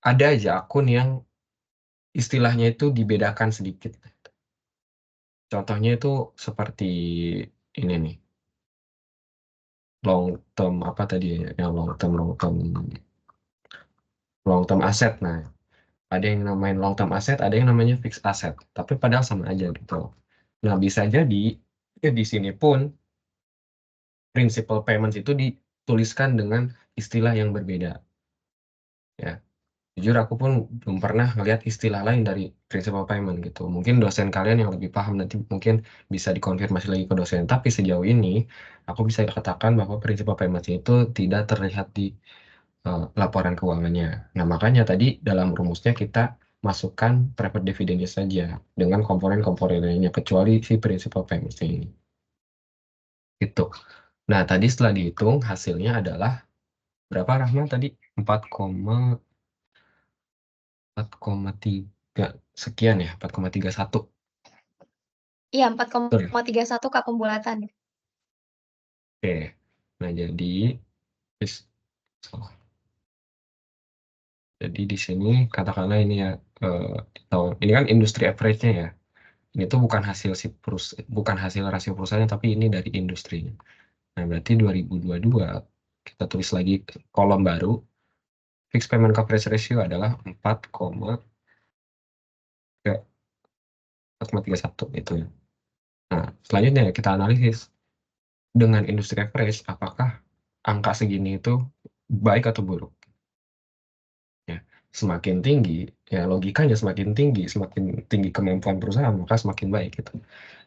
ada aja akun yang istilahnya itu dibedakan sedikit. Contohnya itu seperti ini nih. Long term apa tadi ya? Yang long term asset. Nah, ada yang namanya long term asset, ada yang namanya fixed asset. Tapi padahal sama aja gitu. Nah, bisa jadi ya di sini pun principal payments itu dituliskan dengan istilah yang berbeda. Ya, jujur aku pun belum pernah ngelihat istilah lain dari principal payment gitu. Mungkin dosen kalian yang lebih paham nanti mungkin bisa dikonfirmasi lagi ke dosen. Tapi sejauh ini aku bisa katakan bahwa principal payment itu tidak terlihat di laporan keuangannya. Nah, makanya tadi dalam rumusnya kita masukkan preferred dividend saja dengan komponen-komponen lainnya kecuali si principal payment ini. Itu. Nah, tadi setelah dihitung hasilnya adalah berapa Rahma tadi? 4,3 sekian ya, 4,31. Iya, Betul ya? 4,31 Kak pembulatan. Oke. Nah, jadi salah. Jadi di sini katakanlah ini ya ini kan industri average-nya ya. Ini tuh bukan hasil bukan hasil rasio perusahaannya, tapi ini dari industrinya. Nah, berarti 2022 kita tulis lagi kolom baru, fixed payment coverage ratio adalah 4,31 itu ya. Nah, selanjutnya kita analisis dengan industri average, apakah angka segini itu baik atau buruk? Ya, semakin tinggi, ya logikanya semakin tinggi kemampuan perusahaan, maka semakin baik gitu.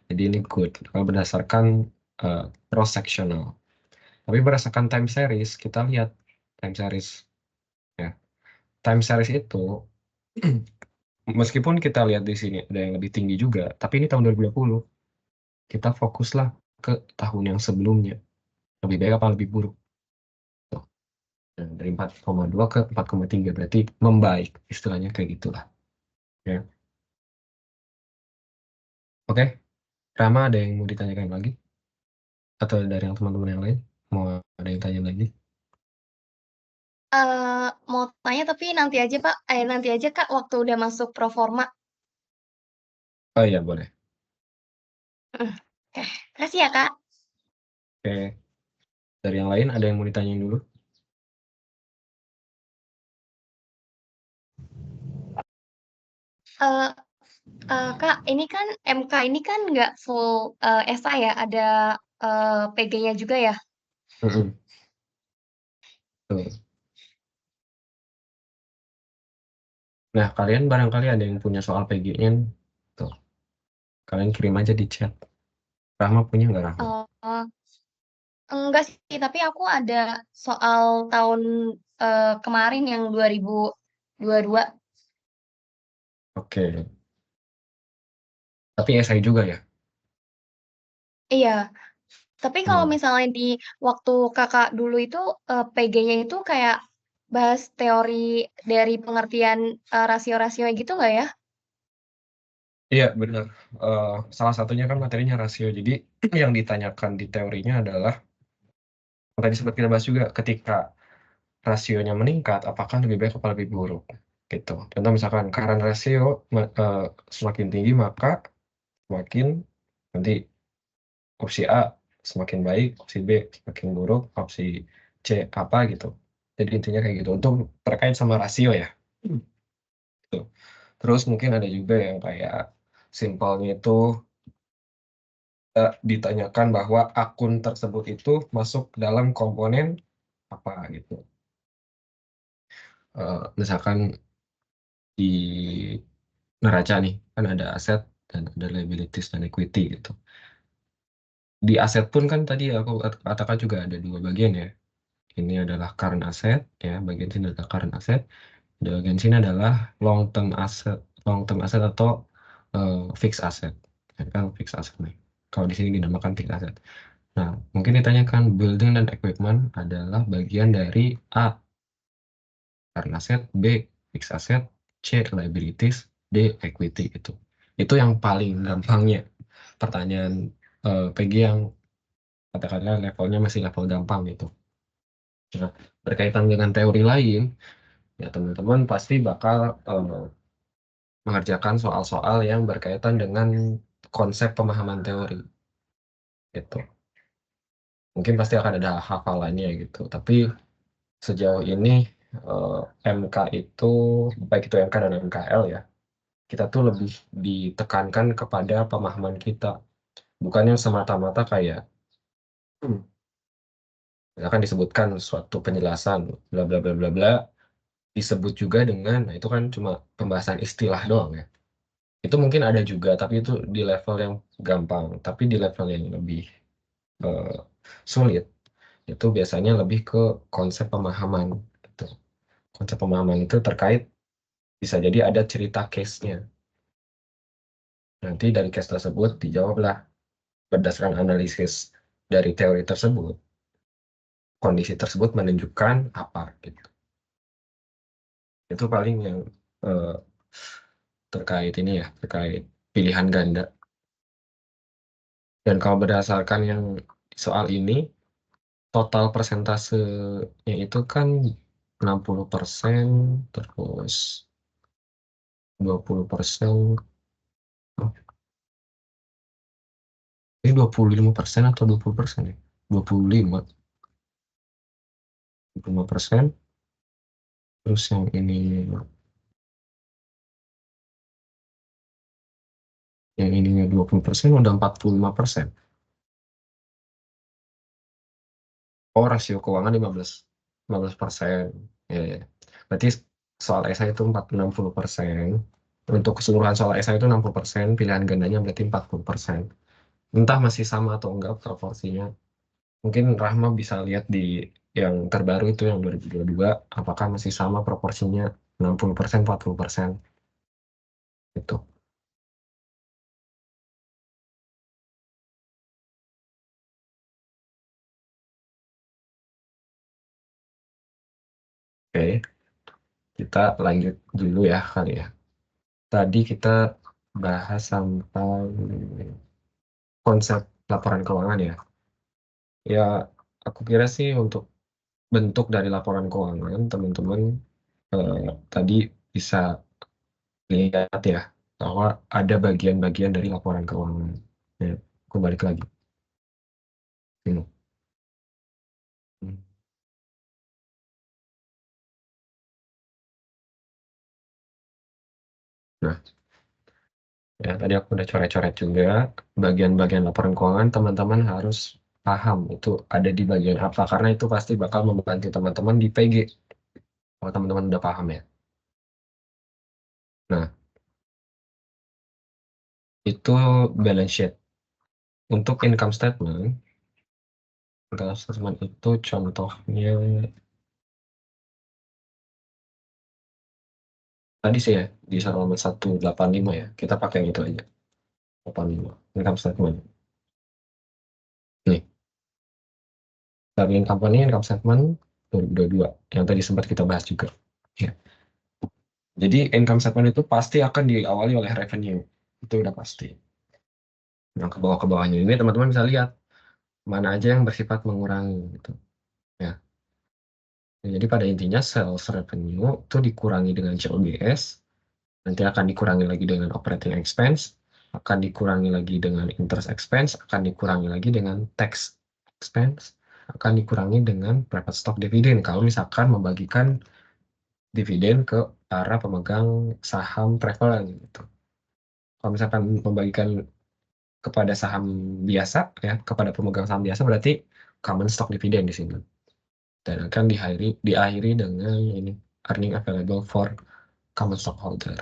Jadi ini good kalau berdasarkan cross sectional. Tapi berdasarkan time series, kita lihat time series ya. Time series itu meskipun kita lihat di sini ada yang lebih tinggi juga, tapi ini tahun 2020. Kita fokuslah ke tahun yang sebelumnya. Lebih baik apa lebih buruk? Tuh. Nah, dari 4,2 ke 4,3 berarti membaik, istilahnya kayak gitulah. Ya. Oke, Rama ada yang mau ditanyakan lagi? Atau dari yang teman-teman yang lain? Mau ada yang tanya lagi? Mau tanya tapi nanti aja Kak waktu udah masuk proforma. Oh iya, boleh. Oke, makasih ya Kak. Oke, dari yang lain ada yang mau ditanyain dulu? Eh, Kak, ini kan MK ini kan nggak full SA ya, ada PG-nya juga ya. Mm-mm. Tuh. Nah, kalian barangkali ada yang punya soal PG-nya, tuh. Kalian kirim aja di chat. Rahma punya nggak Rahma? Oh, enggak sih, tapi aku ada soal tahun kemarin yang 2022. Oke. Tapi esai juga ya? Iya, tapi kalau Hmm. misalnya di waktu kakak dulu itu PG-nya itu kayak bahas teori dari pengertian rasio-rasio gitu nggak ya? Iya, benar. Salah satunya kan materinya rasio. Jadi yang ditanyakan di teorinya adalah yang tadi sempat kita bahas juga, ketika rasionya meningkat, apakah lebih baik atau lebih buruk? Gitu. Contoh misalkan current ratio semakin tinggi, maka semakin nanti opsi A semakin baik, opsi B semakin buruk, opsi C apa gitu. Jadi intinya kayak gitu. Untuk terkait sama rasio ya. Gitu. Terus mungkin ada juga yang kayak simpelnya itu ditanyakan bahwa akun tersebut itu masuk dalam komponen apa gitu. Misalkan di neraca nih, kan ada aset dan ada liabilities dan equity gitu. Di aset pun kan tadi aku katakan juga ada dua bagian ya. Ini adalah current asset ya, bagian sini adalah current asset. Di bagian sini adalah long term asset atau fixed asset. Ya, kan fixed asset nih. Kalau di sini dinamakan fixed asset. Nah, mungkin ditanyakan building dan equipment adalah bagian dari A, current asset, B, fixed asset, C, liabilities, D, equity itu. Itu yang paling gampangnya. Pertanyaan PG yang katakanlah levelnya masih level gampang gitu. Nah, berkaitan dengan teori lain, ya teman-teman pasti bakal mengerjakan soal-soal yang berkaitan dengan konsep pemahaman teori gitu. Mungkin pasti akan ada hafalannya gitu, tapi sejauh ini eh, MK itu, baik itu MK dan MKL ya, kita tuh lebih ditekankan kepada pemahaman kita, bukan yang semata-mata kayak misalkan disebutkan suatu penjelasan bla bla bla bla bla, disebut juga dengan, nah itu kan cuma pembahasan istilah doang ya. Itu mungkin ada juga, tapi itu di level yang gampang. Tapi di level yang lebih eh, sulit, itu biasanya lebih ke konsep pemahaman. Gitu. Konsep pemahaman itu terkait, bisa jadi ada cerita case-nya. Nanti dari case tersebut dijawablah berdasarkan analisis dari teori tersebut, kondisi tersebut menunjukkan apa. Gitu. Itu paling yang eh, terkait ini ya, terkait pilihan ganda. Dan kalau berdasarkan yang soal ini, total persentasenya itu kan 60%, terus 20%, oh, ini 25% atau 20% ya? 25%, terus yang ininya 20%, udah 45%. Oh, rasio keuangan 15%. Ya, ya. Berarti soal esai itu 60%. Untuk keseluruhan soal esai itu 60%, pilihan gandanya berarti 40%. Entah masih sama atau enggak proporsinya. Mungkin Rahma bisa lihat di yang terbaru itu yang 2022, apakah masih sama proporsinya 60%, 40%. Gitu. Oke, kita lanjut dulu ya kali ya. Tadi kita bahas sampai konsep laporan keuangan ya. Ya, aku kira sih untuk bentuk dari laporan keuangan, teman-teman tadi bisa lihat ya, bahwa ada bagian-bagian dari laporan keuangan. Ya, aku balik lagi. Hmm. Nah, ya tadi aku udah coret-coret juga bagian-bagian laporan keuangan, teman-teman harus paham itu ada di bagian apa, karena itu pasti bakal membantu teman-teman di PG kalau teman-teman udah paham ya. Nah, itu balance sheet. Untuk income statement itu contohnya tadi sih ya, di halaman 185 ya, kita pakai yang itu aja, 85 income statement. Nih, starting company income statement 2022 yang tadi sempat kita bahas juga ya. Jadi income statement itu pasti akan diawali oleh revenue. itu udah pasti. Yang ke bawah-bawahnya ini teman-teman bisa lihat mana aja yang bersifat mengurangi gitu ya. Jadi pada intinya sales revenue itu dikurangi dengan COGS, nanti akan dikurangi lagi dengan operating expense, akan dikurangi lagi dengan interest expense, akan dikurangi lagi dengan tax expense, akan dikurangi dengan preferred stock dividend kalau misalkan membagikan dividen ke para pemegang saham prevalent gitu. Kalau misalkan membagikan kepada saham biasa ya, kepada pemegang saham biasa berarti common stock dividend di sini. Dan akan diakhiri dengan ini earning available for common stockholder.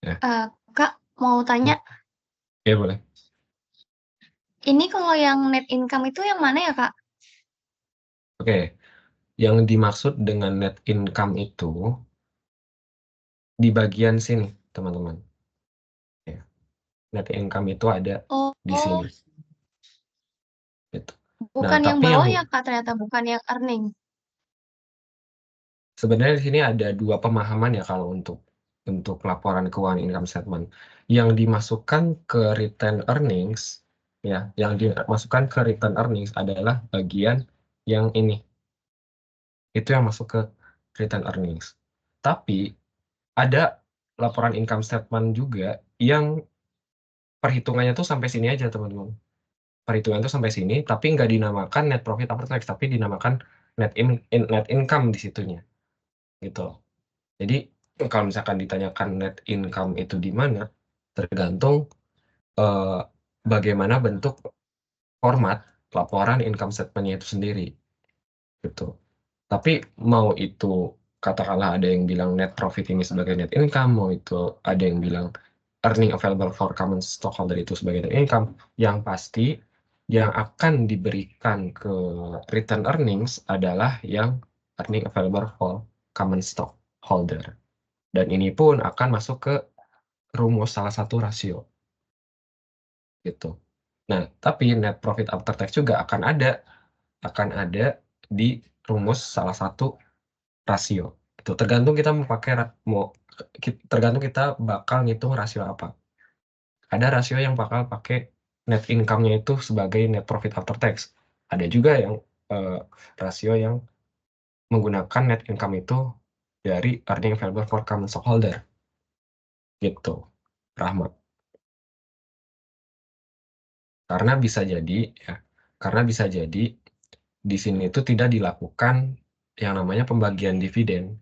Ya. Kak, mau tanya, Ya boleh. ini kalau yang net income itu yang mana ya, Kak? Oke, yang dimaksud dengan net income itu di bagian sini, teman-teman. Ya. Net income itu ada di Oh, sini. Gitu. Nah, bukan yang tapi bawah yang ya, Kak, ternyata bukan yang earning. sebenarnya di sini ada dua pemahaman ya kalau untuk laporan keuangan income statement. Yang dimasukkan ke return earnings ya, yang dimasukkan ke return earnings adalah bagian yang ini. Itu yang masuk ke return earnings. Tapi ada laporan income statement juga yang perhitungannya tuh sampai sini aja, teman-teman. Perhitungan tuh sampai sini, tapi nggak dinamakan net profit after tax, tapi dinamakan net income di situnya. Gitu. Jadi kalau misalkan ditanyakan net income itu di mana, tergantung eh, bagaimana bentuk format laporan income statement-nya itu sendiri. Gitu. Tapi mau itu katakanlah ada yang bilang net profit ini sebagai net income, mau itu ada yang bilang earning available for common stockholder itu sebagai net income, yang pasti yang akan diberikan ke return earnings adalah yang earning available for common stockholder. Dan ini pun akan masuk ke rumus salah satu rasio. Gitu. Nah, tapi net profit after tax juga akan ada di rumus salah satu rasio. Itu tergantung kita tergantung kita bakal ngitung rasio apa. Ada rasio yang bakal pakai net income-nya itu sebagai net profit after tax. Ada juga yang rasio yang menggunakan net income itu dari earning available for common stockholder. Gitu. Rahmat. Karena bisa jadi ya, karena bisa jadi di sini itu tidak dilakukan yang namanya pembagian dividen.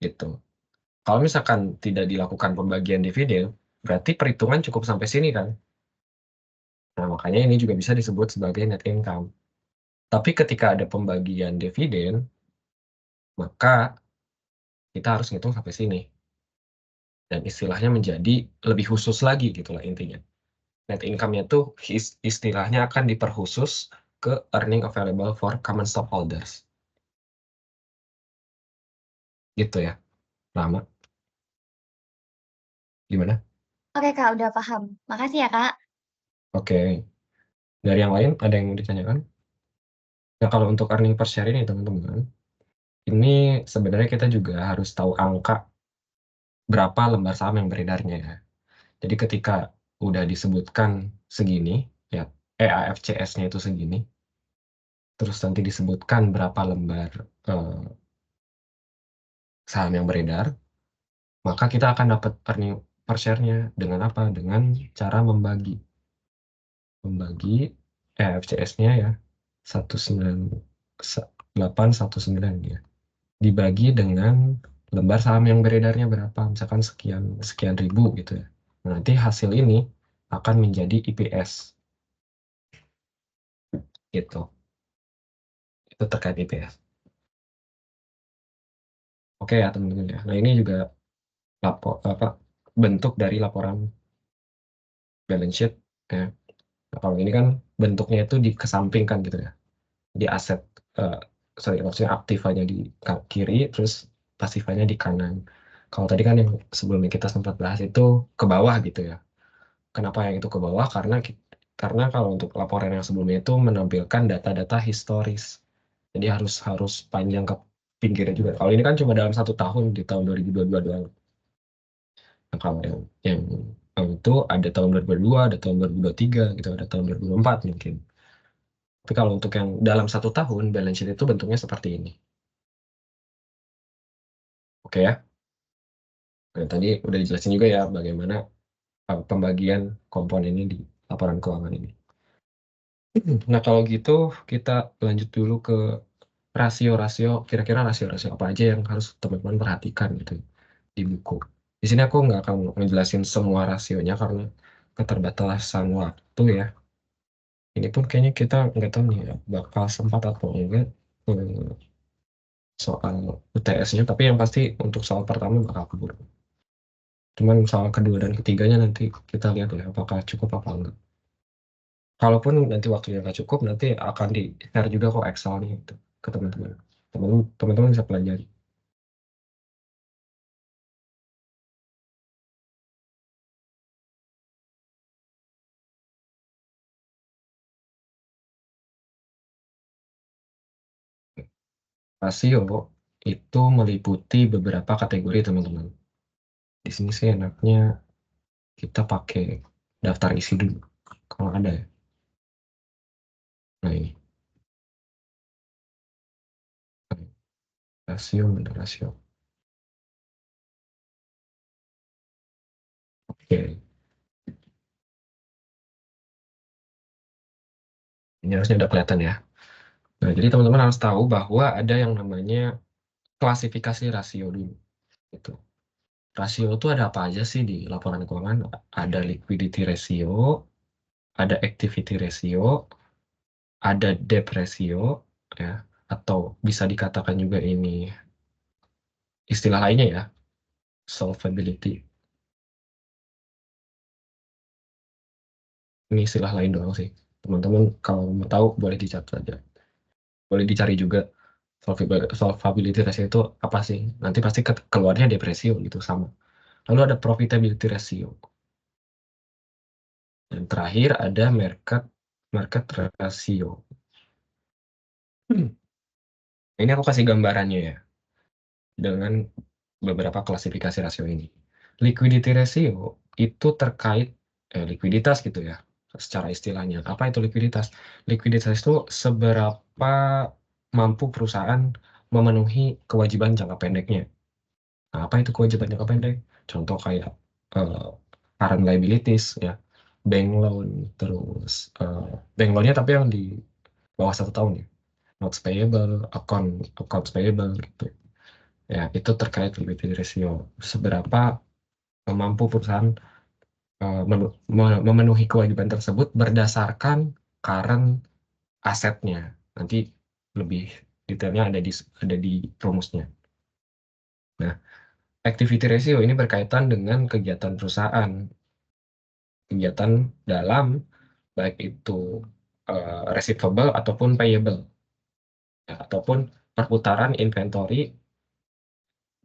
Gitu. Kalau misalkan tidak dilakukan pembagian dividen, berarti perhitungan cukup sampai sini kan. Nah, makanya ini juga bisa disebut sebagai net income. Tapi ketika ada pembagian dividen, maka kita harus ngitung sampai sini. Dan istilahnya menjadi lebih khusus lagi gitulah intinya. Net income-nya tuh istilahnya akan diperkhusus ke earning available for common stockholders. Gitu ya. Lama. Gimana? Oke, Kak, udah paham. Makasih ya, Kak. Oke. Dari yang lain ada yang mau ditanyakan? Nah, kalau untuk earning per share ini teman-teman, ini sebenarnya kita juga harus tahu angka berapa lembar saham yang beredarnya ya. Jadi ketika udah disebutkan segini, ya AFCS-nya itu segini, terus nanti disebutkan berapa lembar saham yang beredar, maka kita akan dapat earning per share-nya dengan apa? Dengan cara membagi AFCS-nya ya 19819 ya. Dibagi dengan lembar saham yang beredarnya berapa, misalkan sekian ribu gitu ya. Nah, nanti hasil ini akan menjadi EPS gitu. Itu terkait EPS. Oke ya teman-teman ya. Nah, ini juga bentuk dari laporan balance sheet ya. Nah, kalau ini kan bentuknya itu dikesampingkan gitu ya. Di aset maksudnya aktifanya di kiri, terus pasifanya di kanan. Kalau tadi kan yang sebelumnya kita sempat bahas itu ke bawah gitu ya. Kenapa yang itu ke bawah? Karena kalau untuk laporan yang sebelumnya itu menampilkan data-data historis. Jadi harus panjang ke pinggirnya juga. Kalau ini kan cuma dalam 1 tahun di tahun 2022 doang. Nah, kalau yang itu ada tahun 2022, ada tahun 2023 gitu, ada tahun 2024 mungkin. Tapi kalau untuk yang dalam 1 tahun, balance sheet itu bentuknya seperti ini. Oke ya? Nah, tadi udah dijelasin juga ya bagaimana pembagian komponennya di laporan keuangan ini. Nah, kalau gitu kita lanjut dulu ke rasio-rasio, kira-kira rasio-rasio apa aja yang harus teman-teman perhatikan gitu di buku. Di sini aku nggak akan ngejelasin semua rasionya karena keterbatasan waktu ya. Ini pun kayaknya kita nggak tahu nih ya, bakal sempat atau enggak soal UTS-nya, tapi yang pasti untuk soal pertama bakal keburu. Cuman soal kedua dan ketiganya nanti kita lihat ya apakah cukup apa enggak. Kalaupun nanti waktunya nggak cukup, nanti akan di-share juga kok Excel-nya itu ke teman-teman. Teman-teman bisa pelajari. Rasio itu meliputi beberapa kategori teman-teman. Di sini sih enaknya kita pakai daftar isi dulu, kalau ada ya. Nah ini, rasio, benar rasio. Oke, ini harusnya udah kelihatan ya. Nah, jadi teman-teman harus tahu bahwa ada yang namanya klasifikasi rasio dulu. Itu. Rasio itu ada apa aja sih di laporan keuangan? Ada liquidity ratio, ada activity ratio, ada debt ratio, ya, atau bisa dikatakan juga ini istilah lainnya ya, solvability. Ini istilah lain doang sih. Teman-teman kalau mau tahu boleh dicatat aja. Boleh dicari juga solvability ratio itu apa sih. Nanti pasti keluarnya debt ratio gitu sama. Lalu ada profitability ratio. Dan terakhir ada market ratio. Ini aku kasih gambarannya ya dengan beberapa klasifikasi rasio ini. Liquidity ratio itu terkait likuiditas gitu ya, secara istilahnya. Apa itu likuiditas? Likuiditas itu seberapa mampu perusahaan memenuhi kewajiban jangka pendeknya. Nah, apa itu kewajiban jangka pendek? Contoh kayak eh, current liabilities ya, bank loan, terus bank loannya tapi yang di bawah 1 tahun ya, notes payable, accounts payable gitu. Ya, itu terkait liquidity ratio. Seberapa mampu perusahaan memenuhi kewajiban tersebut berdasarkan current asetnya. Nanti lebih detailnya ada di rumusnya. Nah, activity ratio ini berkaitan dengan kegiatan perusahaan. Kegiatan dalam baik itu receivable ataupun payable. Ya, ataupun perputaran inventory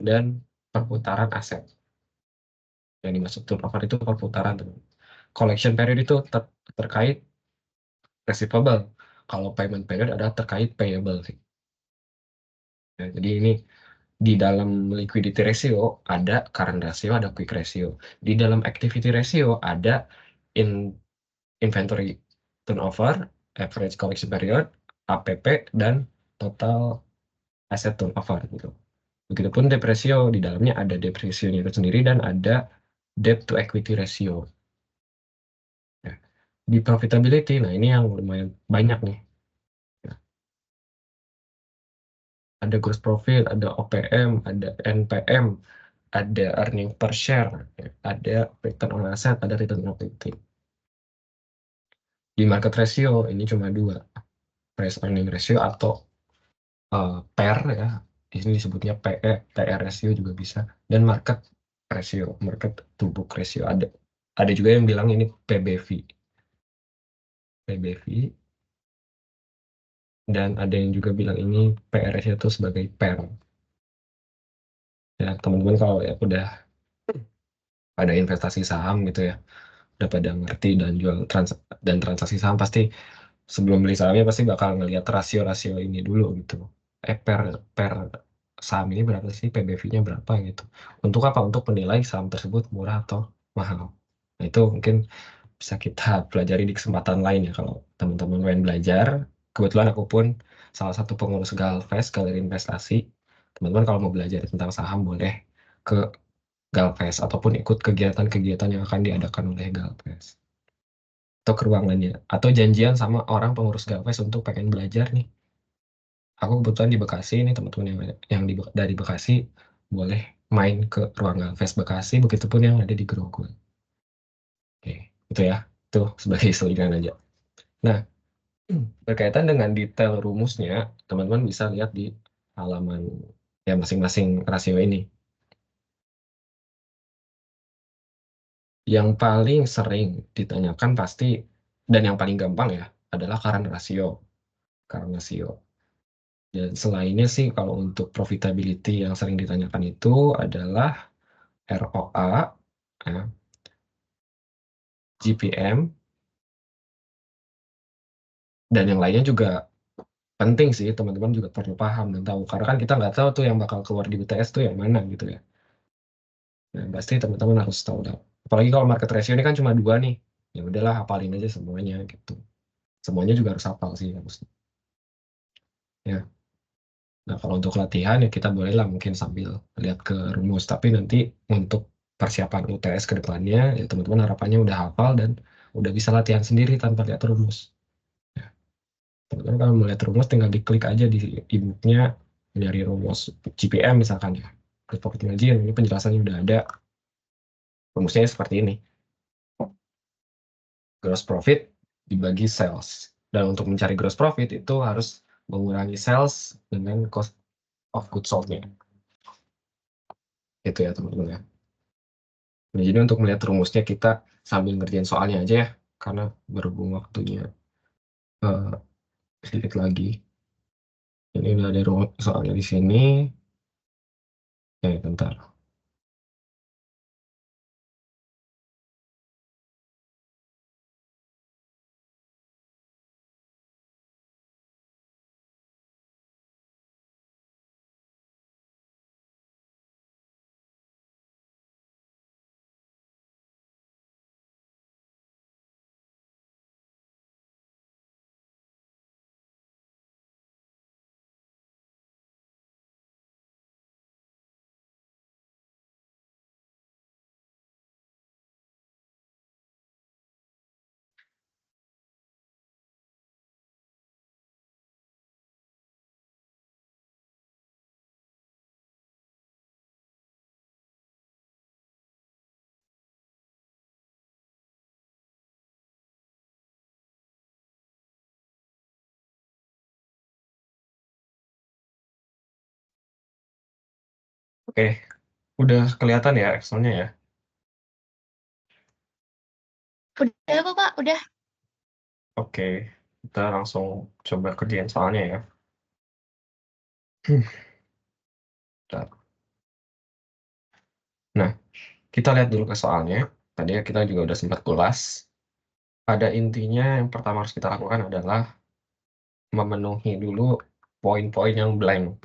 dan perputaran aset. Yang dimaksud turnover itu perputaran. Collection period itu terkait receivable. Kalau payment period adalah terkait payable sih. Ya, jadi ini di dalam liquidity ratio ada current ratio, ada quick ratio. Di dalam activity ratio ada in inventory turnover, average collection period, APP, dan total asset turnover gitu. Begitupun debt ratio, di dalamnya ada debt ratio-nya itu sendiri dan ada debt to equity ratio. Ya. Di profitability, nah ini yang lumayan banyak nih. Ya. Ada gross profit, ada OPM, ada NPM, ada earning per share, ya. Ada return on asset, ada return on equity. Di market ratio, ini cuma dua. Price earning ratio atau PER ya. Di sini disebutnya PE, PR ratio juga bisa. Dan market ratio, market to book ratio. Ada juga yang bilang ini PBV. PBV. Dan ada yang juga bilang ini PR ratio itu sebagai PER. Ya, teman-teman kalau ya udah ada investasi saham gitu ya, udah pada ngerti dan jual dan transaksi saham pasti sebelum beli sahamnya pasti bakal ngelihat rasio-rasio ini dulu gitu. Per per saham ini berapa sih, PBV-nya berapa gitu. Untuk apa? Untuk menilai saham tersebut murah atau mahal. Nah, itu mungkin bisa kita pelajari di kesempatan lain ya kalau teman-teman pengen belajar. Kebetulan aku pun salah satu pengurus Galvest, Galeri Investasi. Teman-teman kalau mau belajar tentang saham boleh ke Galvest ataupun ikut kegiatan-kegiatan yang akan diadakan oleh Galvest. Atau ke ruangannya. Atau janjian sama orang pengurus Galvest untuk pengen belajar nih. Aku kebetulan di Bekasi nih, teman-teman yang dari Bekasi boleh main ke ruang Galvest Bekasi, begitupun yang ada di Grogol. Oke, itu ya. Itu sebagai selingan aja. Nah, berkaitan dengan detail rumusnya, teman-teman bisa lihat di halaman ya masing-masing rasio ini. Yang paling sering ditanyakan pasti, dan yang paling gampang ya, adalah current ratio. Current ratio. Dan selainnya sih, kalau untuk profitability yang sering ditanyakan itu adalah ROA, ya, GPM, dan yang lainnya juga penting sih, teman-teman juga perlu paham dan tahu. Karena kan kita nggak tahu tuh yang bakal keluar di UTS tuh yang mana gitu ya. Nah, pasti teman-teman harus tahu dah. Apalagi kalau market ratio ini kan cuma 2 nih. Ya udahlah, hafalin aja semuanya gitu. Semuanya juga harus hafal sih harusnya. Ya. Nah, kalau untuk latihan ya kita bolehlah mungkin sambil lihat ke rumus. Tapi nanti untuk persiapan UTS ke depannya, ya teman-teman harapannya udah hafal dan udah bisa latihan sendiri tanpa lihat rumus. Ya. Teman-teman kalau mau lihat rumus tinggal diklik aja di e-booknya dari rumus GPM misalkan ya. Gross Profit Margin, ini penjelasannya udah ada. Rumusnya seperti ini. Gross profit dibagi sales. Dan untuk mencari gross profit itu harus mengurangi sales dengan cost of goods sold-nya. Itu ya teman-teman ya. Nah, jadi untuk melihat rumusnya kita sambil ngerjain soalnya aja ya, karena berhubung waktunya sedikit lagi. Ini udah ada soalnya di sini. Bentar. Oke, udah kelihatan ya Excel-nya ya? Udah kok Kak, udah. Oke, kita langsung coba kerjain soalnya ya. Bentar. Nah, kita lihat dulu ke soalnya. Tadi kita juga udah sempat ulas. Pada intinya yang pertama harus kita lakukan adalah memenuhi dulu poin-poin yang blank.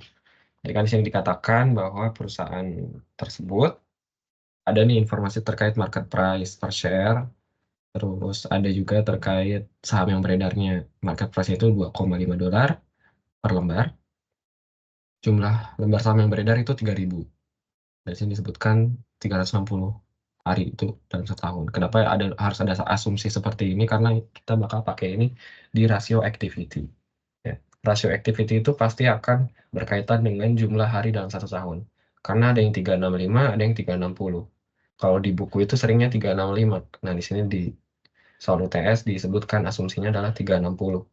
Jadi kan di sini dikatakan bahwa perusahaan tersebut ada nih informasi terkait market price per share, terus ada juga terkait saham yang beredarnya. Market price itu $2,5 per lembar. Jumlah lembar saham yang beredar itu 3.000. Dan sini disebutkan 360 hari itu dalam setahun. Kenapa harus ada asumsi seperti ini? Karena kita bakal pakai ini di rasio activity. Ya. Rasio activity itu pasti akan berkaitan dengan jumlah hari dalam satu tahun. Karena ada yang 365, ada yang 360. Kalau di buku itu seringnya 365. Nah, di sini di soal UTS disebutkan asumsinya adalah 360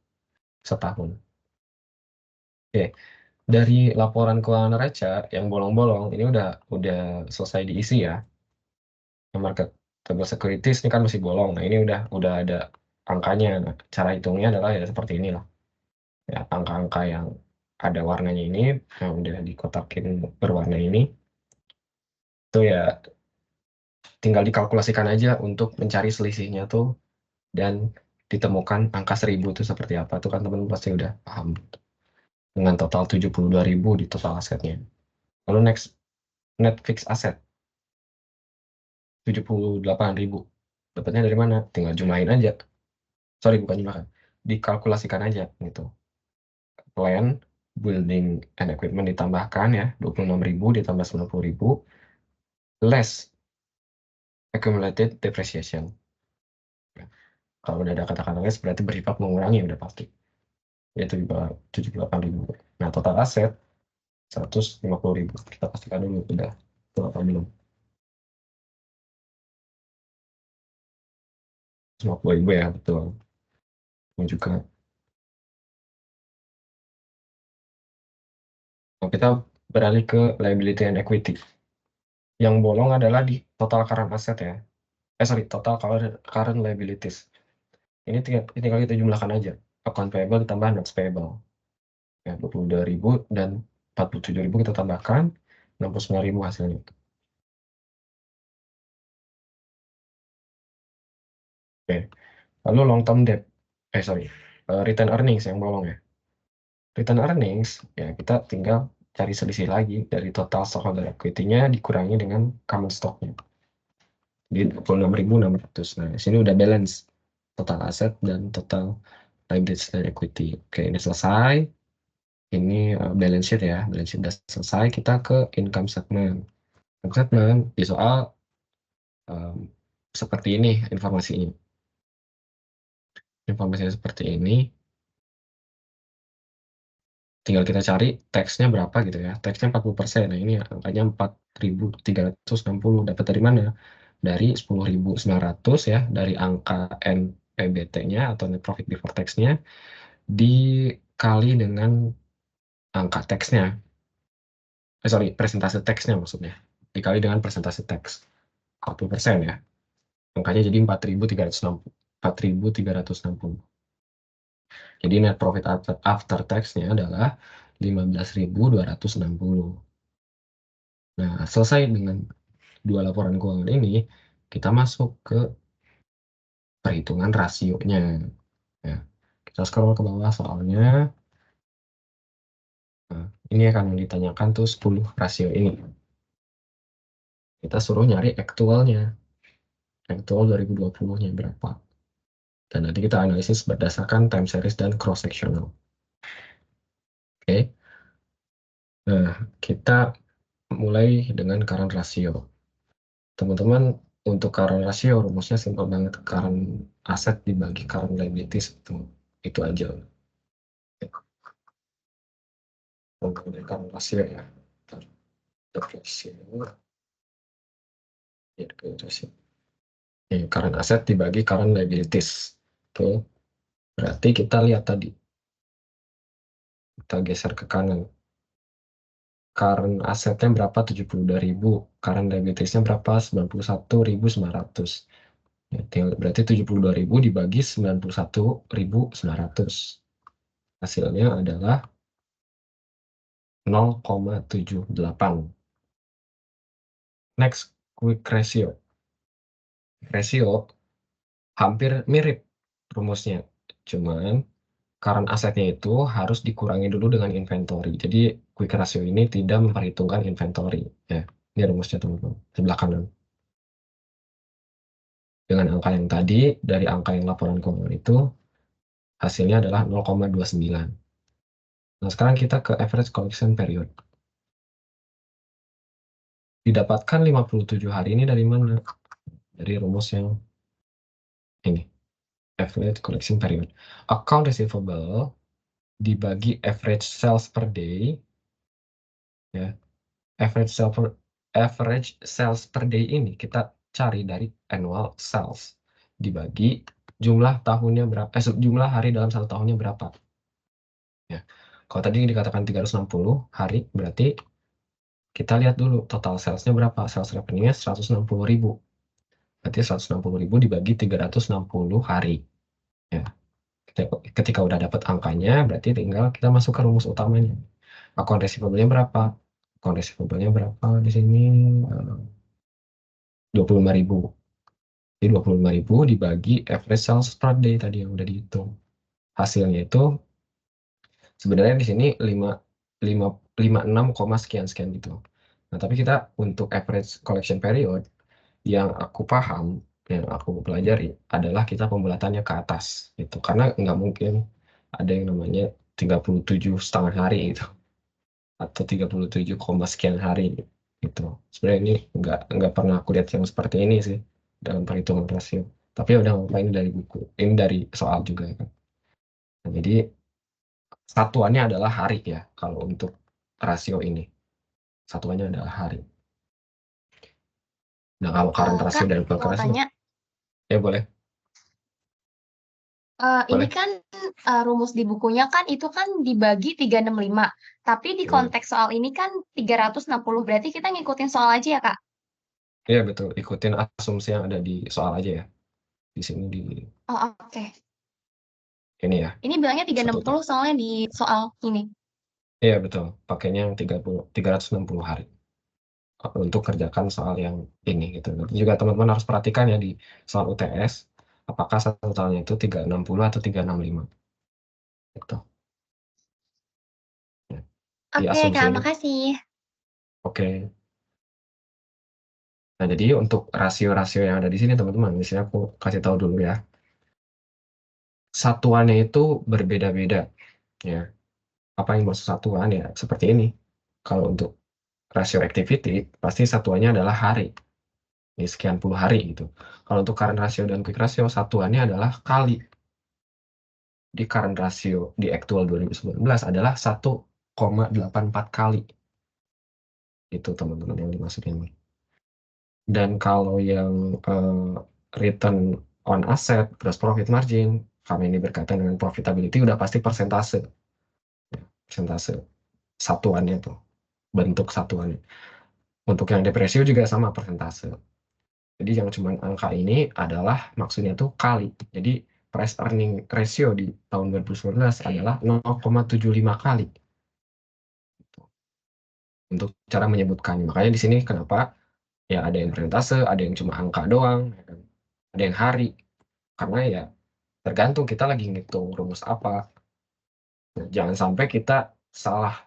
setahun. Oke, dari laporan keuangan neraca yang bolong-bolong ini udah selesai diisi ya. Marketable securities ini kan masih bolong. Nah, ini udah ada angkanya. Nah, cara hitungnya adalah ya seperti ini loh. Ya, angka-angka yang ada warnanya ini yang udah dikotakin berwarna ini itu ya tinggal dikalkulasikan aja untuk mencari selisihnya tuh dan ditemukan angka 1.000 itu seperti apa tuh kan teman-teman pasti udah paham dengan total 72.000 di total asetnya. Lalu next, net fixed asset 78.000. Dapatnya dari mana? Tinggal jumlahin aja. Sorry, bukan jumlahin. Dikalkulasikan aja gitu. Land, building and equipment ditambahkan ya, 26.000 ditambah 90.000 less accumulated depreciation. Kalau udah ada kata-kata less berarti bersifat mengurangi udah pasti. Yaitu 78.000. Nah, total aset 150.000. Kita pastikan dulu udah betul apa belum. 150.000 ya, betul. Ini juga. Nah, kita beralih ke liability and equity. Yang bolong adalah di total current asset ya. Total current liabilities. Ini tinggal kita jumlahkan aja. Account payable ditambah notes payable. Ya, 22.000 dan 47.000 kita tambahkan, 69.000 hasilnya. Oke. Lalu long term debt. Return earnings yang bolong ya. Return earnings, ya kita tinggal cari selisih lagi dari total stockholder equity-nya dikurangi dengan common stock-nya. Di 26.600. Nah, di sini udah balance total aset dan total liabilities dan equity. Oke, ini selesai. Ini balance sheet ya. Balance sheet udah selesai. Kita ke income statement. Income statement di soal seperti ini informasinya. Informasinya seperti ini. Tinggal kita cari teksnya berapa gitu ya. Teksnya 40%. Nah, ini angkanya 4.360. Dapat dari mana? Dari 10.900 ya, dari angka NPBT-nya atau net profit before tax-nya dikali dengan angka teksnya. Presentase teksnya maksudnya. Dikali dengan presentase teks. 40% ya. Angkanya jadi 4.360. Jadi net profit after tax-nya adalah 15.260. Nah, selesai dengan dua laporan keuangan ini, kita masuk ke perhitungan rasionya. Ya, kita scroll ke bawah soalnya. Nah, ini akan ditanyakan tuh 10 rasio ini. Kita suruh nyari aktualnya. Aktual 2020-nya berapa. Dan nanti kita analisis berdasarkan time series dan cross-sectional. Oke. Nah, kita mulai dengan current ratio. Teman-teman, untuk current ratio rumusnya simpel banget. Current asset dibagi current liabilities itu aja. Menggunakan rasio ya. Current asset dibagi current liabilities. Oke. Berarti kita lihat tadi. Kita geser ke kanan. Current assetnya berapa? 72.000. Current liabilitiesnya berapa? 91.900. Ya, berarti 72.000 dibagi 91.900. Hasilnya adalah 0,78. Next, quick ratio. Ratio hampir mirip rumusnya. Cuman current asetnya itu harus dikurangi dulu dengan inventory. Jadi quick ratio ini tidak memperhitungkan inventory. Ya, ini rumusnya teman-teman. Sebelah kanan. Dengan angka yang tadi, dari angka yang laporan keuangan itu, hasilnya adalah 0,29. Nah, sekarang kita ke average collection period. Didapatkan 57 hari ini dari mana? Dari rumus yang ini. Average collection period. Account receivable dibagi average sales per day. Ya. Average sales per day ini kita cari dari annual sales. Dibagi jumlah tahunnya berapa, jumlah hari dalam satu tahunnya berapa. Ya. Kalau tadi dikatakan 360 hari, berarti kita lihat dulu total salesnya berapa. Sales revenue-nya 160.000. Berarti 160.000 dibagi 360 hari. Ya. Ketika udah dapat angkanya, berarti tinggal kita masuk ke rumus utamanya. Account receivable-nya berapa? Account receivable-nya berapa di sini? 25.000. Jadi 25.000 dibagi average sales per day tadi yang udah dihitung. Hasilnya itu sebenarnya di sini 56, sekian gitu. Nah, tapi kita untuk average collection period yang aku paham, yang aku pelajari adalah kita pembulatannya ke atas gitu. Karena nggak mungkin ada yang namanya 37,5 hari gitu atau 37, sekian hari gitu. Sebenarnya ini nggak pernah aku lihat yang seperti ini sih dalam perhitungan rasio. Tapi udah ngapain ini dari buku, ini dari soal juga kan. Nah, jadi satuannya adalah hari ya kalau untuk rasio ini. Satuannya adalah hari. Nah, kalau current rasio Kak, dan quick mau rasio, tanya, ya boleh. ini Boleh. kan rumus di bukunya kan itu kan dibagi 365, tapi di Hmm. konteks soal ini kan 360, berarti kita ngikutin soal aja ya, Kak? Iya betul, ikutin asumsi yang ada di soal aja ya. Di sini di Oh, oke. ini ya, Ini bilangnya 360 soalnya di soal ini. Iya betul, pakainya yang 360 hari untuk kerjakan soal yang ini gitu. Nanti juga teman-teman harus perhatikan ya di soal UTS, apakah satu soalnya itu 360 atau 365 gitu. Ya, di Oke, asumsi Kak, ini. makasih. Oke. Nah, jadi untuk rasio-rasio yang ada di sini teman-teman, di sini aku kasih tahu dulu ya. Satuannya itu berbeda-beda ya. Apa yang maksud satuan ya? Seperti ini. Kalau untuk rasio activity, pasti satuannya adalah hari. Ini sekian puluh hari gitu. Kalau untuk current ratio dan quick ratio, satuannya adalah kali. Di current ratio di actual 2019 adalah 1,84 kali. Itu teman-teman yang dimaksud ini. Dan kalau yang return on asset, gross profit margin, kami ini berkaitan dengan profitability, udah pasti persentase. Persentase satuannya tuh, bentuk satuannya. Untuk yang depresio juga sama persentase. Jadi yang cuma angka ini adalah maksudnya tuh kali. Jadi price earning ratio di tahun 2019 adalah 0,75 kali. Untuk cara menyebutkannya. Makanya di sini kenapa ya ada yang persentase, ada yang cuma angka doang, ya kan? Ada yang hari. Karena ya tergantung kita lagi ngitung rumus apa. Nah, jangan sampai kita salah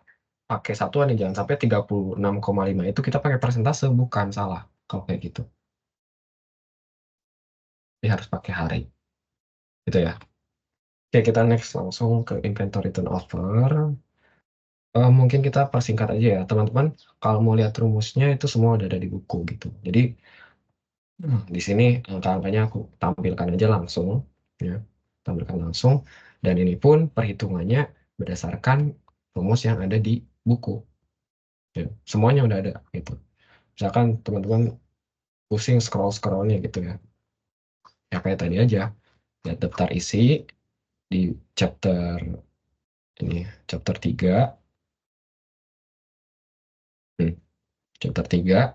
pakai satuan nih, jangan sampai 36,5 itu kita pakai persentase, bukan salah kalau kayak gitu. Jadi harus pakai hari. Gitu ya. Oke, kita next langsung ke inventory turnover. Mungkin kita persingkat aja ya, teman-teman. Kalau mau lihat rumusnya itu semua udah ada di buku gitu. Jadi di sini angka-angkanya aku tampilkan aja langsung, ya, tampilkan langsung. Dan ini pun perhitungannya berdasarkan rumus yang ada di buku. Ya, semuanya udah ada gitu. Misalkan teman-teman pusing scroll-scrollnya gitu ya. Ya kayak tadi aja, lihat daftar isi di chapter ini, chapter 3. Chapter 3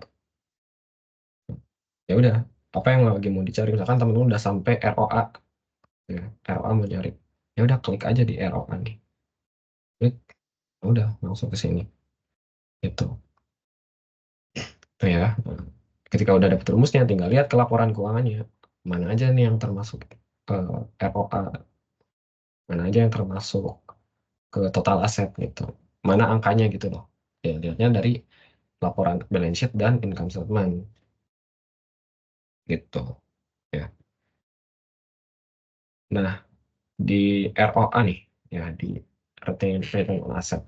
ya udah, apa yang lagi mau dicari, misalkan teman-teman udah sampai ROA ya, ROA mau cari, ya udah klik aja di ROA nih, klik, ya udah langsung ke sini itu tuh ya. Nah, ketika udah dapet rumusnya tinggal lihat ke laporan keuangannya mana aja nih yang termasuk ROA, mana aja yang termasuk ke total aset gitu, mana angkanya gitu loh ya, lihatnya dari laporan balance sheet dan income statement gitu ya. Nah, di ROA nih ya, di return on asset.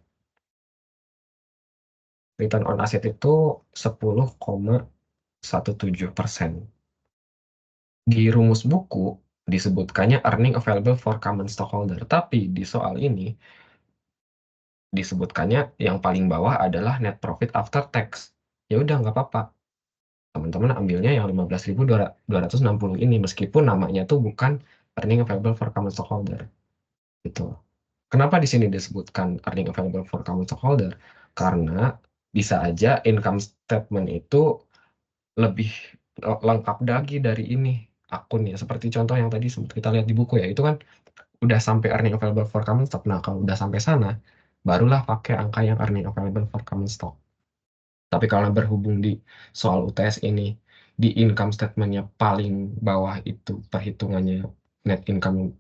Return on asset itu 10,17%. Di rumus buku disebutkannya earning available for common stockholder, tapi di soal ini disebutkannya yang paling bawah adalah net profit after tax. Ya udah nggak apa-apa. Teman-teman ambilnya yang 15.260 ini meskipun namanya tuh bukan earning available for common stockholder. Gitu. Kenapa di sini disebutkan earning available for common stockholder? Karena bisa aja income statement itu lebih lengkap lagi dari ini akunnya. Seperti contoh yang tadi sempat kita lihat di buku ya, itu kan udah sampai earning available for common stock. Nah, kalau udah sampai sana, barulah pakai angka yang earning available for common stock. Tapi kalau berhubung di soal UTS ini, di income statement-nya paling bawah itu perhitungannya net income,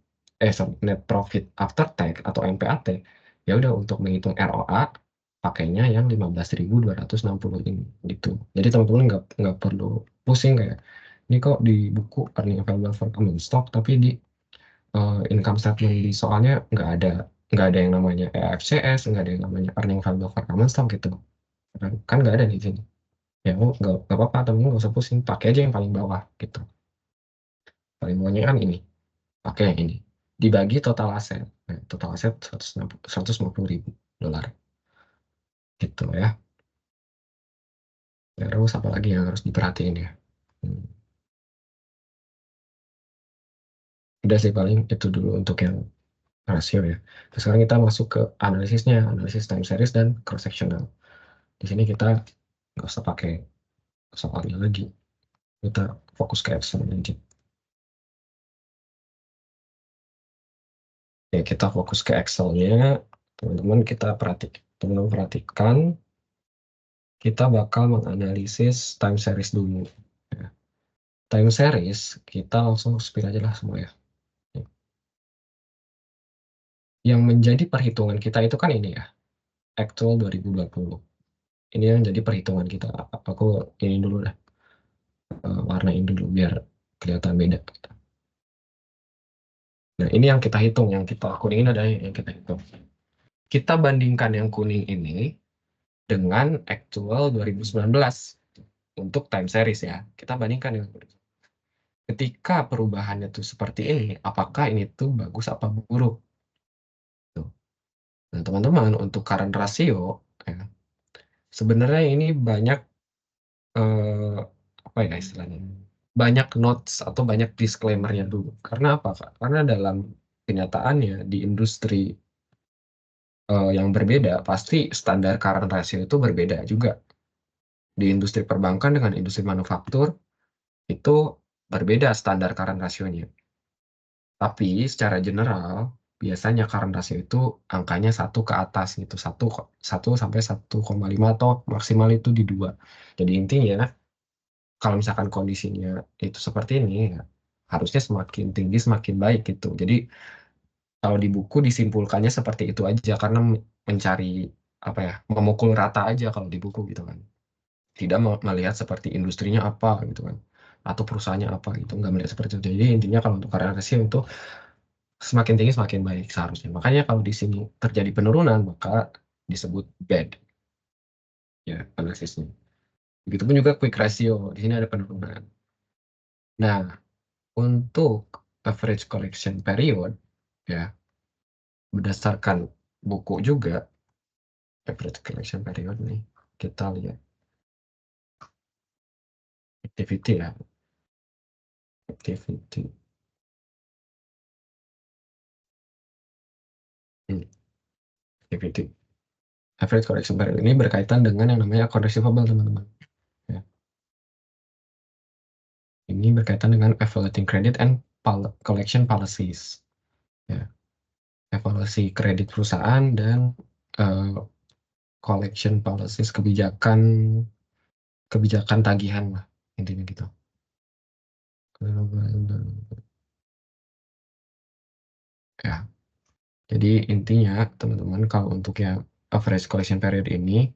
sorry, net profit after tax atau NPAT, ya udah untuk menghitung ROA pakainya yang 15.260 ini gitu. Jadi teman-teman nggak perlu pusing kayak ini kok di buku earning available for common stock tapi di income statement di soalnya nggak ada yang namanya EFCS, nggak ada yang namanya earning available for common stock gitu. Kan nggak ada di sini. Ya nggak apa-apa, teman-teman nggak usah pusing, pakai aja yang paling bawah gitu. Paling bawahnya kan ini, pakai yang ini. Dibagi total aset. Nah, total aset 150.000 dolar gitu ya. Terus apa lagi yang harus diperhatiin ya? Hmm. Udah sih paling itu dulu untuk yang rasio ya. Terus sekarang kita masuk ke analisisnya, analisis time series dan cross sectional. Di sini kita nggak usah pakai soalnya lagi. Kita fokus ke Excel aja. Ya, kita fokus ke Excel-nya. Teman-teman perhatikan, kita bakal menganalisis time series dulu. Ya. Time series, kita langsung spill aja lah semua ya. Yang menjadi perhitungan kita itu kan ini ya, actual 2020. Ini yang jadi perhitungan kita. Aku ini dulu dah, warnain dulu biar kelihatan beda. Nah, ini yang kita hitung, yang kita kuningin ada yang kita hitung. Kita bandingkan yang kuning ini dengan actual 2019 untuk time series ya. Kita bandingkan yang ketika perubahannya tuh seperti ini, apakah ini tuh bagus apa buruk? Tuh. Nah, teman-teman, untuk current ratio, ya, sebenarnya ini banyak apa ya istilahnya? Banyak notes atau banyak disclaimer-nya dulu. Karena apa, Kak? Karena dalam kenyataannya di industri yang berbeda, pasti standar current ratio itu berbeda juga. Di industri perbankan dengan industri manufaktur, itu berbeda standar current ratio-nya. Tapi secara general, biasanya current ratio itu angkanya 1 ke atas gitu. 1 sampai 1,5 atau maksimal itu di 2. Jadi intinya, kalau misalkan kondisinya itu seperti ini, ya, harusnya semakin tinggi semakin baik gitu. Jadi kalau di buku disimpulkannya seperti itu aja karena mencari apa ya, memukul rata aja kalau di buku gitu kan. Tidak melihat seperti industrinya apa gitu kan, atau perusahaannya apa gitu, nggak melihat seperti itu. Jadi intinya kalau untuk current ratio itu semakin tinggi semakin baik seharusnya. Makanya kalau di sini terjadi penurunan maka disebut bad ya analisisnya. Begitupun juga quick ratio, di sini ada penurunan. Nah, untuk average collection period ya, berdasarkan buku juga average collection period nih, kita lihat activity ya, activity. Activity. Average collection period ini berkaitan dengan yang namanya account receivable, teman-teman. Ya. Ini berkaitan dengan evaluating credit and collection policies. Ya. Evaluasi kredit perusahaan dan collection policies, kebijakan tagihan lah intinya gitu. Ya. Jadi intinya teman-teman kalau untuk yang average collection period ini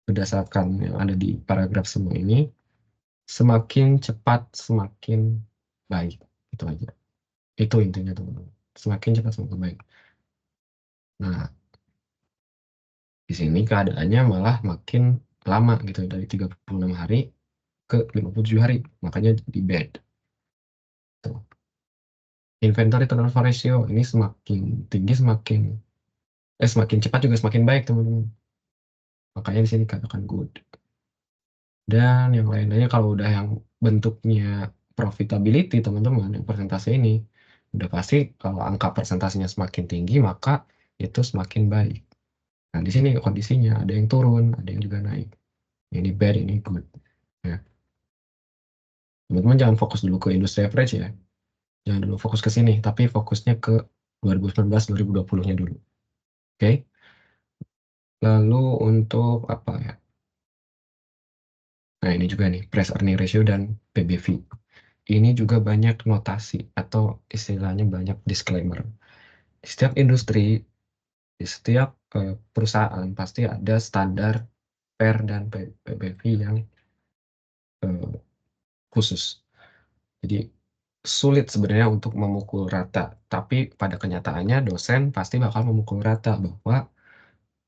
berdasarkan yang ada di paragraf semua ini, semakin cepat semakin baik, itu aja. Itu intinya teman-teman. Semakin cepat semakin baik. Nah, di sini keadaannya malah makin lama gitu, dari 36 hari ke 57 hari. Makanya di bad. Tuh. Inventory turnover ratio ini semakin tinggi semakin cepat juga semakin baik, teman-teman. Makanya di sini katakan good. Dan yang lain-lainnya kalau udah yang bentuknya profitability, teman-teman, yang persentase ini udah pasti kalau angka persentasenya semakin tinggi maka itu semakin baik. Nah, di sini kondisinya ada yang turun, ada yang juga naik. Ini bad, ini good. Ya. Teman-teman jangan fokus dulu ke industri average ya. Jangan dulu fokus ke sini, tapi fokusnya ke 2019-2020-nya dulu. Oke? Lalu untuk apa ya? Nah, ini juga nih, price earning ratio dan PBV. Ini juga banyak notasi atau istilahnya banyak disclaimer. Di setiap industri Di setiap perusahaan pasti ada standar PER dan PBV yang khusus. Jadi sulit sebenarnya untuk memukul rata, tapi pada kenyataannya dosen pasti bakal memukul rata bahwa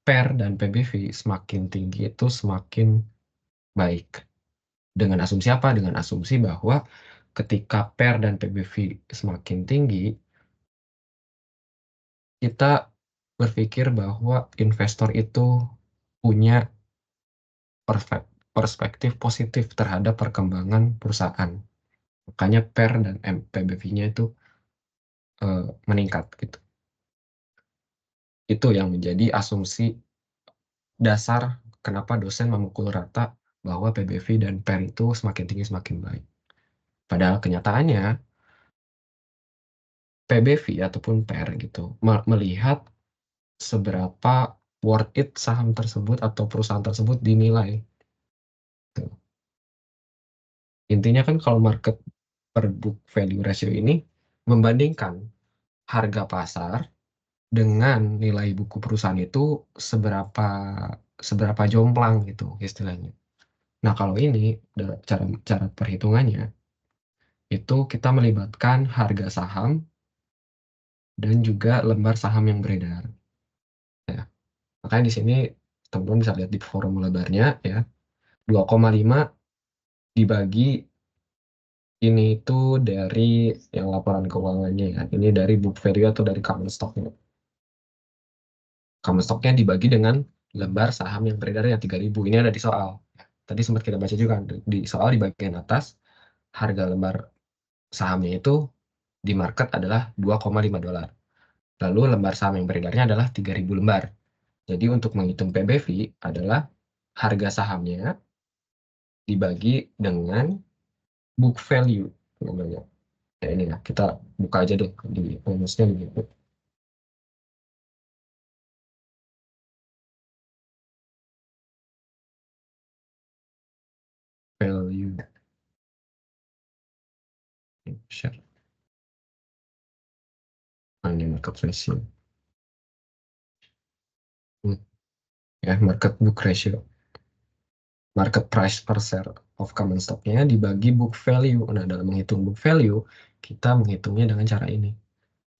PER dan PBV semakin tinggi itu semakin baik. Dengan asumsi apa? Dengan asumsi bahwa ketika PER dan PBV semakin tinggi, kita berpikir bahwa investor itu punya perspektif positif terhadap perkembangan perusahaan. Makanya PER dan PBV-nya itu meningkat gitu. Itu yang menjadi asumsi dasar kenapa dosen memukul rata bahwa PBV dan PER itu semakin tinggi semakin baik. Padahal kenyataannya PBV ataupun PER gitu melihat seberapa worth it saham tersebut atau perusahaan tersebut dinilai. Tuh. Intinya kan kalau market per book value ratio ini membandingkan harga pasar dengan nilai buku perusahaan itu seberapa jomplang gitu istilahnya. Nah, kalau ini cara perhitungannya itu kita melibatkan harga saham dan juga lembar saham yang beredar. Ya. Makanya di sini teman-teman bisa lihat di formula barnya ya. 2,5 dibagi ini itu dari yang laporan keuangannya ya. Ini dari book value atau dari common stock-nya. Common stock-nya dibagi dengan lembar saham yang beredar yang 3.000. Ini ada di soal. Tadi sempat kita baca juga di soal di bagian atas harga lembar sahamnya itu di market adalah 2,5 dolar. Lalu lembar saham yang beredarnya adalah 3.000 lembar. Jadi untuk menghitung PBV adalah harga sahamnya dibagi dengan book value namanya. Ya ini ya, kita buka aja deh di rumusnya begitu. Value. Share. Ini market ratio. Ya, market book ratio. Market price per share of common stock-nya dibagi book value. Nah, dalam menghitung book value, kita menghitungnya dengan cara ini.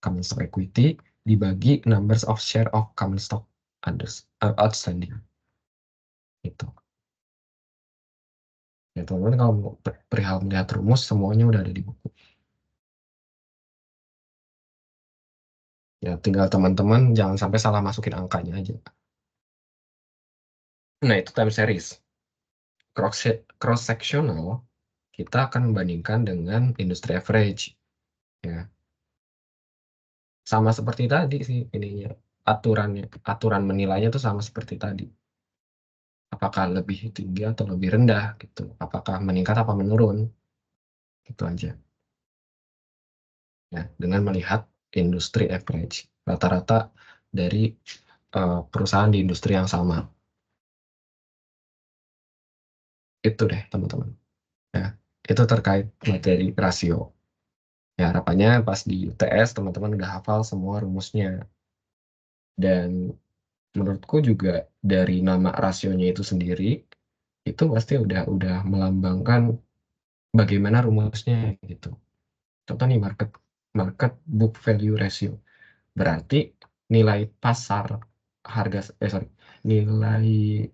Common stock equity dibagi numbers of share of common stock outstanding. Itu. Ya, teman-teman kalau mau perihal melihat rumus, semuanya udah ada di buku. Ya, tinggal teman-teman jangan sampai salah masukin angkanya aja. Nah, itu time series. Cross-sectional, kita akan membandingkan dengan industry average. Ya. Sama seperti tadi sih ininya. Aturan menilainya itu sama seperti tadi. Apakah lebih tinggi atau lebih rendah gitu. Apakah meningkat apa menurun. Itu aja. Ya, dengan melihat industri average. Rata-rata dari perusahaan di industri yang sama. Itu deh teman-teman. Ya, itu terkait materi rasio. Ya, harapannya pas di UTS teman-teman udah hafal semua rumusnya. Dan menurutku juga dari nama rasionya itu sendiri itu pasti udah melambangkan bagaimana rumusnya gitu. Contoh nih market book value ratio. Berarti nilai pasar nilai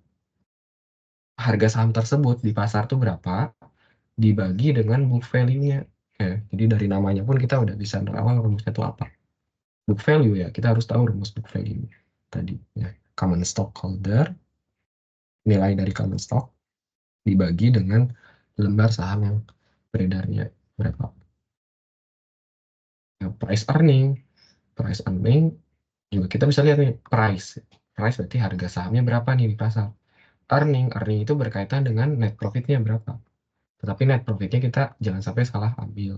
harga saham tersebut di pasar tuh berapa dibagi dengan book value-nya. Ya, jadi dari namanya pun kita udah bisa nerawang rumusnya itu apa. Book value ya, kita harus tahu rumus book value tadi ya. Common stockholder, nilai dari common stock dibagi dengan lembar saham yang beredarnya berapa. Ya, price earning juga kita bisa lihat nih price berarti harga sahamnya berapa nih di pasar. Earning itu berkaitan dengan net profitnya berapa. Tetapi net profitnya kita jangan sampai salah ambil.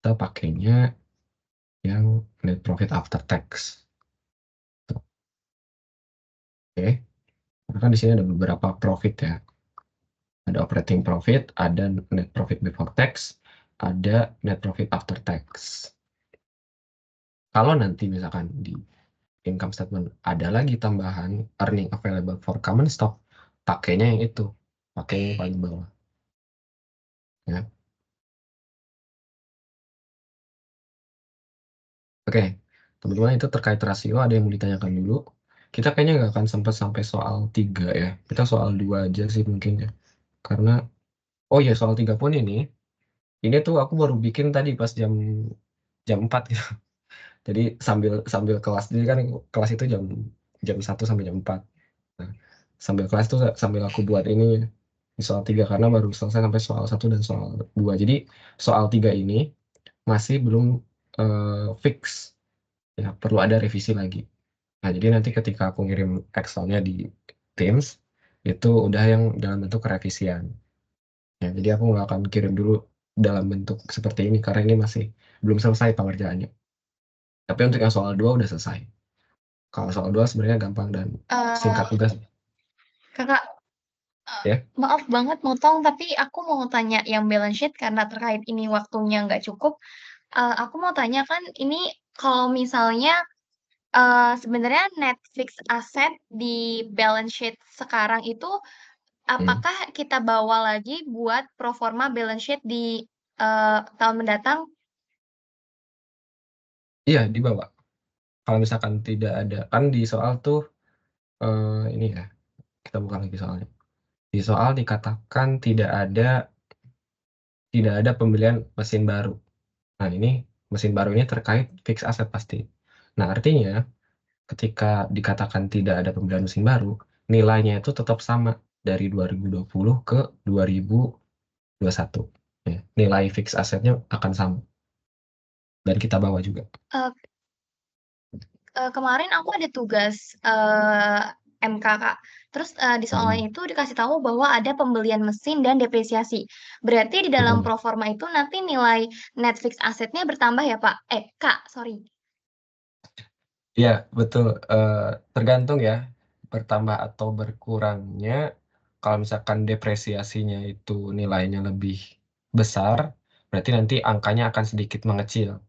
Kita pakainya yang net profit after tax. Oke, karena kan di sini ada beberapa profit ya. Ada operating profit, ada net profit before tax, ada net profit after tax. Kalau nanti misalkan di income statement ada lagi tambahan earning available for common stock, pakainya yang itu, pakai yang paling bawah. Ya. Oke, teman-teman itu terkait rasio ada yang mau ditanyakan dulu. Kita kayaknya nggak akan sempat sampai soal 3 ya. Kita soal 2 aja sih mungkin ya. Karena, oh ya soal 3 pun ini tuh aku baru bikin tadi pas jam 4 gitu. Jadi sambil kelas, jadi kan kelas itu jam 1 sampai jam 4. Nah, sambil kelas tuh sambil aku buat ini di soal 3 karena baru selesai sampai soal 1 dan soal 2. Jadi soal 3 ini masih belum fix. Ya, perlu ada revisi lagi. Nah, jadi nanti ketika aku ngirim Excel-nya di Teams, itu udah yang dalam bentuk revisian. Ya, jadi aku nggak akan kirim dulu dalam bentuk seperti ini, karena ini masih belum selesai pengerjaannya. Tapi untuk yang soal 2 udah selesai. Kalau soal 2 sebenarnya gampang dan singkat Eh, juga sih. Kakak, Ya. maaf banget motong, tapi aku mau tanya yang balance sheet karena terkait ini waktunya nggak cukup. Aku mau tanya kan ini kalau misalnya sebenarnya net fixed asset di balance sheet sekarang itu Hmm. apakah kita bawa lagi buat pro forma balance sheet di tahun mendatang? Iya, dibawa. Kalau misalkan tidak ada, kan di soal tuh, ini ya, kita buka lagi soalnya. Di soal dikatakan tidak ada pembelian mesin baru. Nah, ini mesin baru ini terkait fixed asset pasti. Nah, artinya ketika dikatakan tidak ada pembelian mesin baru, nilainya itu tetap sama dari 2020 ke 2021. Ya, nilai fixed assetnya akan sama. Dan kita bawa juga. Eh, Kemarin aku ada tugas MK, Kak. Terus di soalnya Mm-mm. itu dikasih tahu bahwa ada pembelian mesin dan depresiasi. Berarti di dalam Mm-mm. proforma itu nanti nilai net fixed assetnya bertambah ya, Pak? Kak, sorry. Iya, betul. Tergantung ya, bertambah atau berkurangnya. Kalau misalkan depresiasinya itu nilainya lebih besar, berarti nanti angkanya akan sedikit mengecil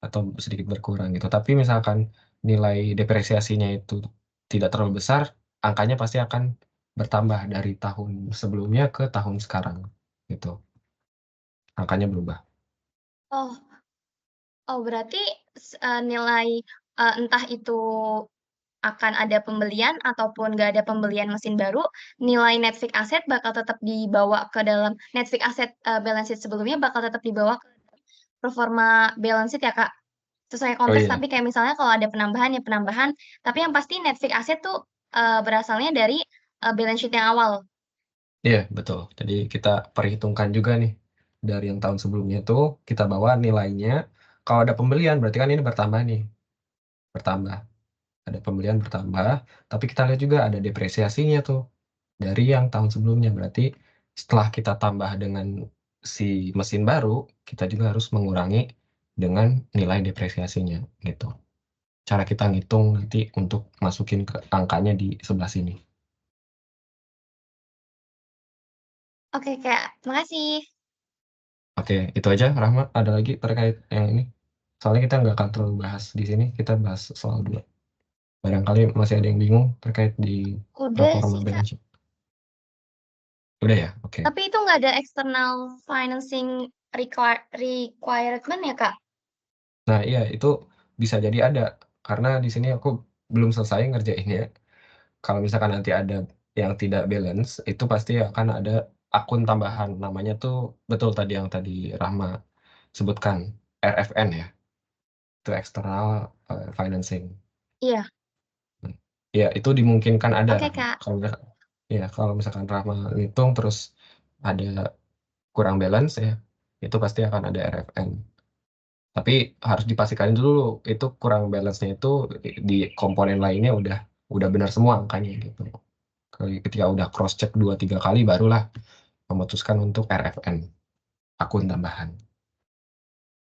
atau sedikit berkurang gitu. Tapi misalkan nilai depresiasinya itu tidak terlalu besar, angkanya pasti akan bertambah dari tahun sebelumnya ke tahun sekarang gitu. Angkanya berubah. Oh, oh berarti nilai entah itu akan ada pembelian ataupun nggak ada pembelian mesin baru, nilai net fixed asset bakal tetap dibawa ke dalam net fixed asset balance sheet sebelumnya bakal tetap dibawa ke performa balance sheet ya, Kak? Sesuai Oh konteks, iya, tapi kayak misalnya kalau ada penambahan ya penambahan, tapi yang pasti net fixed asset tuh berasalnya dari balance sheet yang awal. iya betul. Jadi kita perhitungkan juga nih dari yang tahun sebelumnya tuh kita bawa nilainya. Kalau ada pembelian berarti kan ini bertambah nih, bertambah. Ada pembelian bertambah, tapi kita lihat juga ada depresiasinya tuh dari yang tahun sebelumnya. Berarti setelah kita tambah dengan si mesin baru, kita juga harus mengurangi dengan nilai depresiasinya gitu. Cara kita ngitung nanti untuk masukin ke angkanya di sebelah sini. Oke, Kak. Makasih. Oke, itu aja Rahma. Ada lagi terkait yang ini? Soalnya kita nggak akan terlalu bahas di sini, kita bahas soal dua. Barangkali masih ada yang bingung terkait di Udah proforma sih, Kak. balance sheet. Udah ya? Oke. Tapi itu nggak ada external financing requirement ya, Kak? Nah, iya itu bisa jadi ada karena di sini aku belum selesai ngerjainnya. Kalau misalkan nanti ada yang tidak balance, itu pasti akan ada akun tambahan. Namanya tuh betul tadi yang tadi Rahma sebutkan, RFN ya. Itu external financing. Iya. Ya, itu dimungkinkan ada Oke, Rahma. Kak. Kalau misalkan Rahma ngitung terus ada kurang balance ya, itu pasti akan ada RFN. Tapi harus dipastikan dulu itu kurang balance-nya itu di komponen lainnya udah benar semua angkanya gitu. Ketika udah cross check 2-3 kali barulah memutuskan untuk RFN, akun tambahan.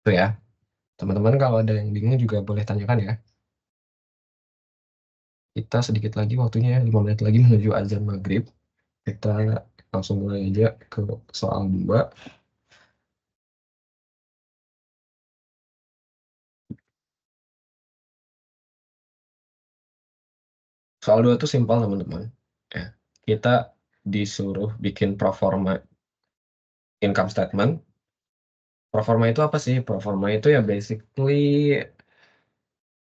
Itu ya. Teman-teman kalau ada yang bingung juga boleh tanyakan ya. Kita sedikit lagi waktunya ya, 5 menit lagi menuju azan maghrib. Kita langsung mulai aja ke soal 2. Soal 2 tuh simpel teman-teman. Ya. Kita disuruh bikin proforma income statement. Proforma itu apa sih? Proforma itu ya basically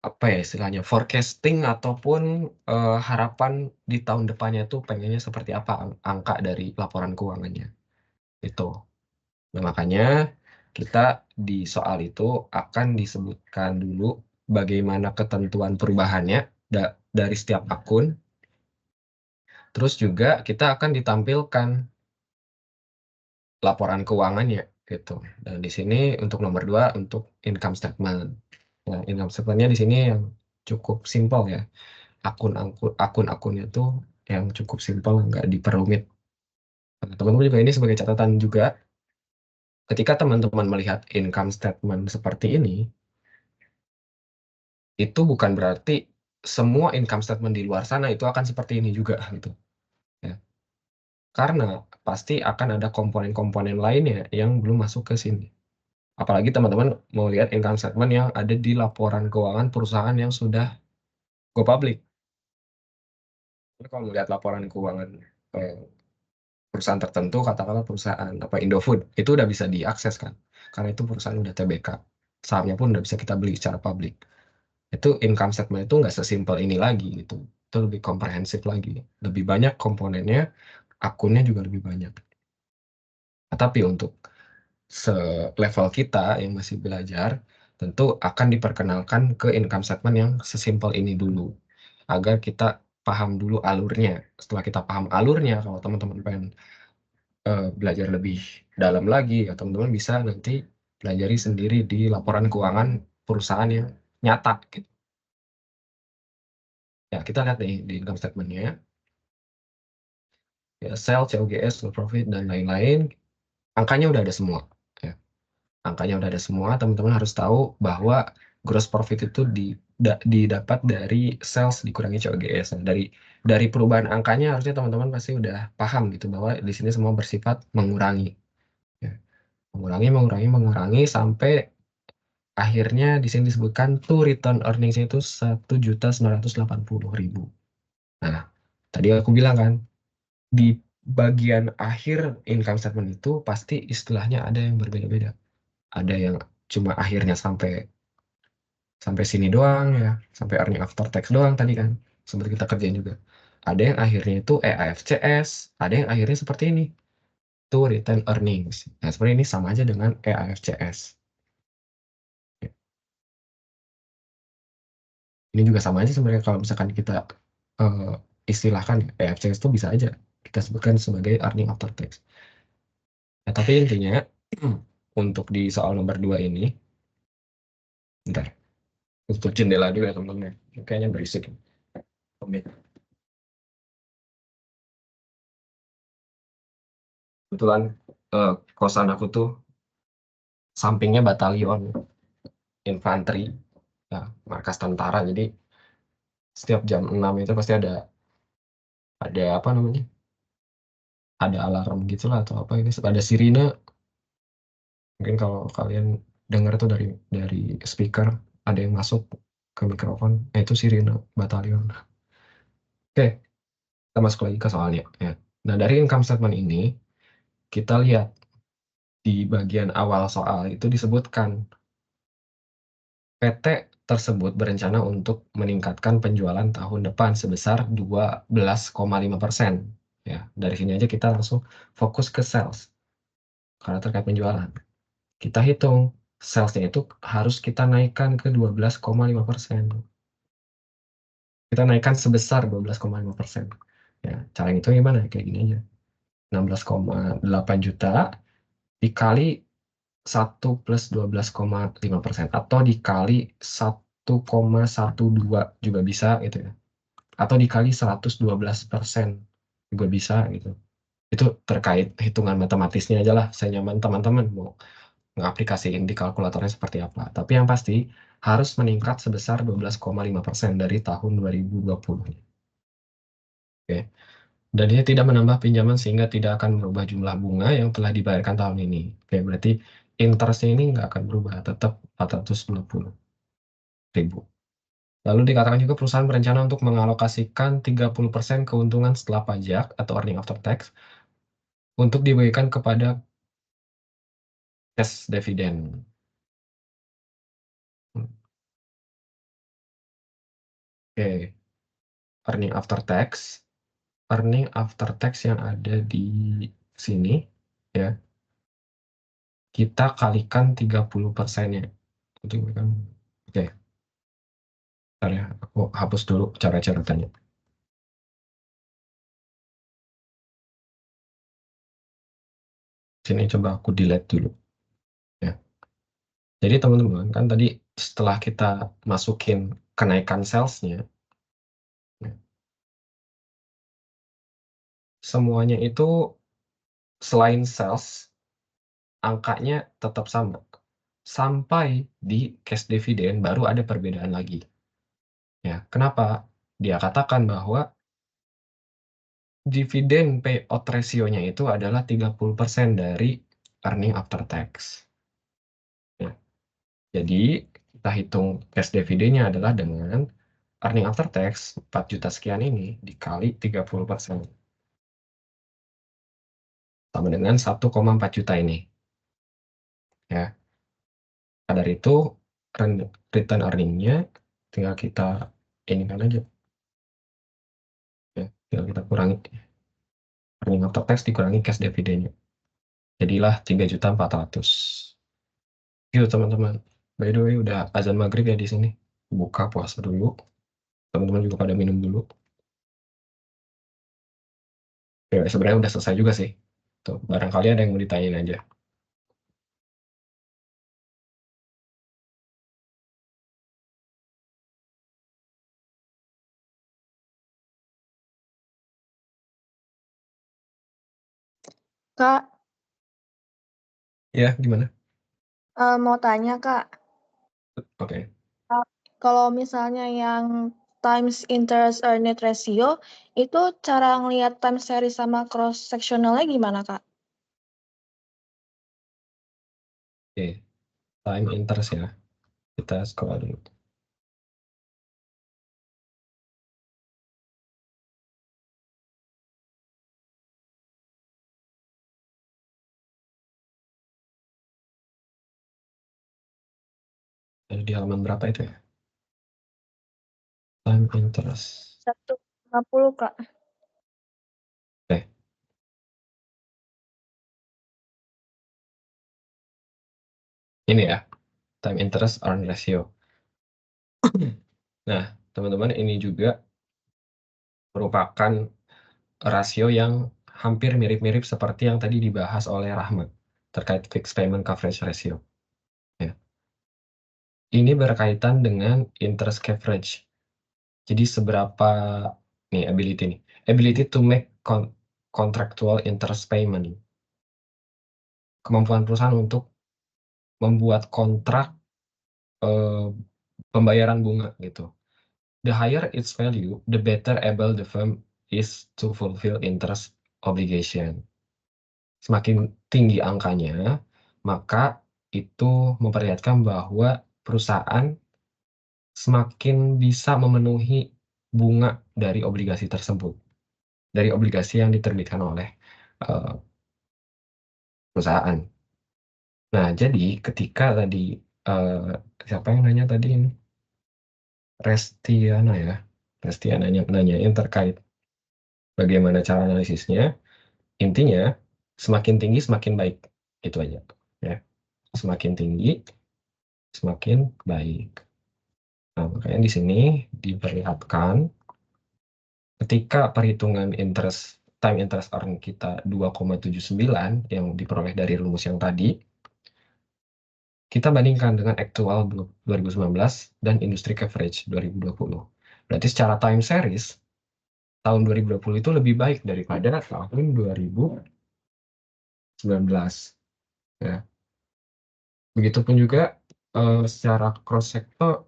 apa ya istilahnya forecasting ataupun harapan di tahun depannya itu pengennya seperti apa angka dari laporan keuangannya itu. Nah, makanya kita di soal itu akan disebutkan dulu bagaimana ketentuan perubahannya dari setiap akun. Terus juga kita akan ditampilkan laporan keuangannya gitu. Dan di sini untuk nomor 2 untuk income statement. Nah, income statementnya di sini yang cukup simpel ya. Akun-akunnya tuh yang cukup simpel, nggak diperumit. Nah, teman-teman juga ini sebagai catatan juga, ketika teman-teman melihat income statement seperti ini, itu bukan berarti semua income statement di luar sana itu akan seperti ini juga gitu. Ya. Karena pasti akan ada komponen-komponen lainnya yang belum masuk ke sini. Apalagi teman-teman mau lihat income statement yang ada di laporan keuangan perusahaan yang sudah go public. Kalau melihat laporan keuangan eh, perusahaan tertentu, katakanlah perusahaan apa Indofood, itu udah bisa diakses kan, karena itu perusahaan udah TBK, sahamnya pun udah bisa kita beli secara publik. Itu income statement itu nggak sesimpel ini lagi gitu, itu lebih komprehensif lagi, lebih banyak komponennya, akunnya juga lebih banyak. Nah, tapi untuk selevel kita yang masih belajar, tentu akan diperkenalkan ke income statement yang sesimpel ini dulu, agar kita paham dulu alurnya. Setelah kita paham alurnya, kalau teman-teman pengen belajar lebih dalam lagi, ya teman-teman bisa nanti pelajari sendiri di laporan keuangan perusahaan yang nyata gitu. Ya, kita lihat nih di income statement-nya. Ya, sales, COGS, gross profit, dan lain-lain. Angkanya udah ada semua. Ya. Angkanya udah ada semua, teman-teman harus tahu bahwa gross profit itu didapat dari sales dikurangi COGS. Nah, dari perubahan angkanya harusnya teman-teman pasti udah paham gitu, bahwa di sini semua bersifat mengurangi. Ya. Mengurangi sampai akhirnya di sini disebutkan tuh return earnings-nya itu 1.980.000. Nah, tadi aku bilang kan, di bagian akhir income statement itu pasti istilahnya ada yang berbeda-beda. Ada yang cuma akhirnya sampai sampai sini doang ya, sampai earning after tax doang tadi kan, sempat kita kerjain juga. Ada yang akhirnya itu EAFCS, ada yang akhirnya seperti ini, tuh return earnings. Nah, sebenarnya ini sama aja dengan EAFCS. Ini juga sama aja sebenarnya kalau misalkan kita istilahkan EFCS itu bisa aja kita sebutkan sebagai earning after tax. Nah, tapi intinya untuk di soal nomor 2 ini, bentar, tutup jendela dulu ya teman-teman. Kayaknya berisik. Kebetulan kosan aku tuh sampingnya batalion infanteri, ya, markas tentara. Jadi setiap jam 6 itu pasti ada apa namanya? Ada alarm gitu lah atau apa ini, ada sirine. Mungkin kalau kalian dengar tuh dari speaker ada yang masuk ke mikrofon, itu sirine batalion. Oke, kita masuk lagi ke soalnya ya. Nah, dari income statement ini kita lihat di bagian awal soal itu disebutkan PT tersebut berencana untuk meningkatkan penjualan tahun depan sebesar 12,5%. Ya, dari sini aja kita langsung fokus ke sales karena terkait penjualan. Kita hitung salesnya itu harus kita naikkan ke 12,5%. Kita naikkan sebesar 12,5%. Ya, cara itu gimana? Kayak gini aja. 16,8 juta dikali 1 plus 12,5% atau dikali 1,12 juga bisa gitu ya. Atau dikali 112% juga bisa gitu. Itu terkait hitungan matematisnya aja lah. Saya nyaman teman-teman mau ngaplikasiin di kalkulatornya seperti apa. Tapi yang pasti harus meningkat sebesar 12,5% dari tahun 2020. Oke. Dan dia tidak menambah pinjaman sehingga tidak akan merubah jumlah bunga yang telah dibayarkan tahun ini. Oke, berarti interestnya ini nggak akan berubah, tetap 420.000. Lalu dikatakan juga perusahaan berencana untuk mengalokasikan 30% keuntungan setelah pajak atau earning after tax untuk diberikan kepada cash dividend. Oke, earning after tax yang ada di sini ya, kita kalikan 30%-nya. Oke, bentar ya, aku hapus dulu cara-cara tanya. Sini coba aku delete dulu ya. Jadi teman-teman, kan tadi setelah kita masukin kenaikan sales-nya, semuanya itu selain sales, angkanya tetap sama. Sampai di cash dividend baru ada perbedaan lagi. Ya, kenapa? Dia katakan bahwa dividen payout ratio-nya itu adalah 30% dari earning after tax. Ya. Jadi, kita hitung cash dividend-nya adalah dengan earning after tax 4 juta sekian ini dikali 30%. Sama dengan 1,4 juta ini. Ya. Dari itu, return earning-nya tinggal kita ini kan aja. Ya, tinggal kita kurangi earning after tax dikurangi cash dividend-nya. Jadilah 3.400.000. Yuk teman-teman. By the way, udah azan maghrib ya di sini. Buka puasa dulu. Teman-teman juga pada minum dulu. Ya, sebenarnya udah selesai juga sih. Tuh, barangkali ada yang mau ditanyain aja. Kak, Ya, gimana? mau tanya Kak, Oke. kalau misalnya yang times interest earned ratio, itu cara ngelihat time series sama cross sectionalnya gimana Kak? Oke. Time interest ya. Kita scroll dulu. Di halaman berapa itu ya? Time interest. 150 Kak. Oke. Ini ya. Time interest earn ratio. Nah, teman-teman, ini juga merupakan rasio yang hampir mirip-mirip seperti yang tadi dibahas oleh Rahmat terkait fixed payment coverage ratio. Ya. Ini berkaitan dengan interest coverage. Jadi seberapa nih ability to make contractual interest payment. Kemampuan perusahaan untuk membuat kontrak pembayaran bunga gitu. The higher its value, the better able the firm is to fulfill interest obligation. Semakin tinggi angkanya, maka itu memperlihatkan bahwa perusahaan semakin bisa memenuhi bunga dari obligasi tersebut, dari obligasi yang diterbitkan oleh perusahaan. Nah, jadi ketika tadi siapa yang nanya tadi ini? Restiana ya. Restiana nanyain terkait bagaimana cara analisisnya. Intinya, semakin tinggi semakin baik. Itu aja. Ya. Semakin tinggi, semakin baik. Nah, makanya di sini diperlihatkan ketika perhitungan time interest earn kita 2,79 yang diperoleh dari rumus yang tadi, kita bandingkan dengan actual 2019 dan industry coverage 2020. Berarti secara time series, tahun 2020 itu lebih baik daripada tahun 2019. Ya. Begitupun juga secara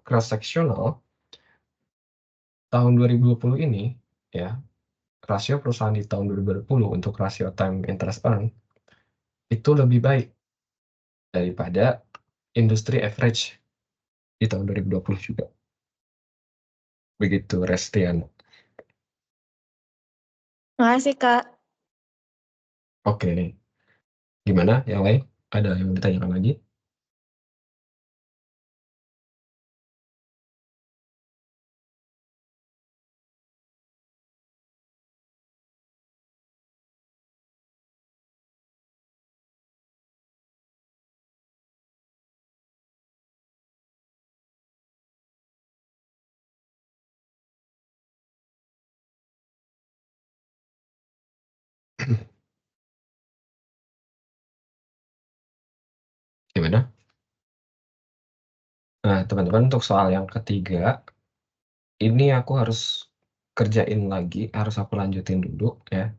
cross-sectional, tahun 2020 ini, ya, rasio perusahaan di tahun 2020 untuk rasio time interest earn itu lebih baik daripada industri average di tahun 2020 juga. Begitu, Restian. Makasih, Kak. Oke. Gimana yang lain? Ada yang ditanyakan lagi? Gimana? Nah, teman-teman, untuk soal yang ketiga, ini aku harus kerjain lagi, harus aku lanjutin dulu ya.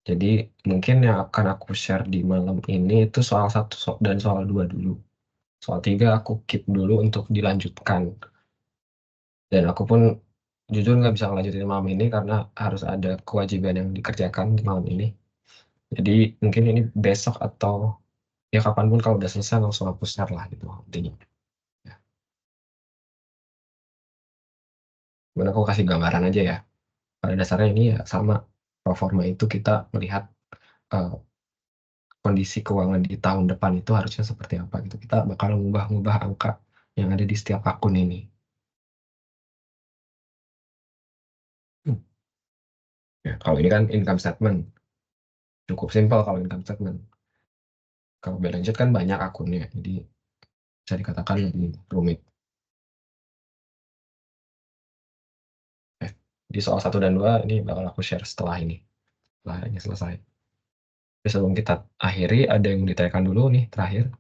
Jadi mungkin yang akan aku share di malam ini itu soal 1 dan soal 2 dulu. Soal 3 aku keep dulu untuk dilanjutkan. Dan aku pun jujur nggak bisa ngelanjutin malam ini karena harus ada kewajiban yang dikerjakan di malam ini. Jadi mungkin ini besok atau ya kapanpun kalau udah selesai langsung aku share lah gitu intinya. Ya. Cuman aku kasih gambaran aja ya. Pada dasarnya ini ya sama pro forma itu kita melihat eh, kondisi keuangan di tahun depan itu harusnya seperti apa gitu. Kita bakal ngubah-ngubah angka yang ada di setiap akun ini. Hmm. Ya, kalau ini kan income statement, cukup simpel kalau income statement. Kalau balance sheet kan banyak akunnya, jadi bisa dikatakan lebih rumit. Di soal 1 dan 2 ini bakal aku share setelah ini selesai. Jadi sebelum kita akhiri, ada yang ditanyakan dulu nih terakhir.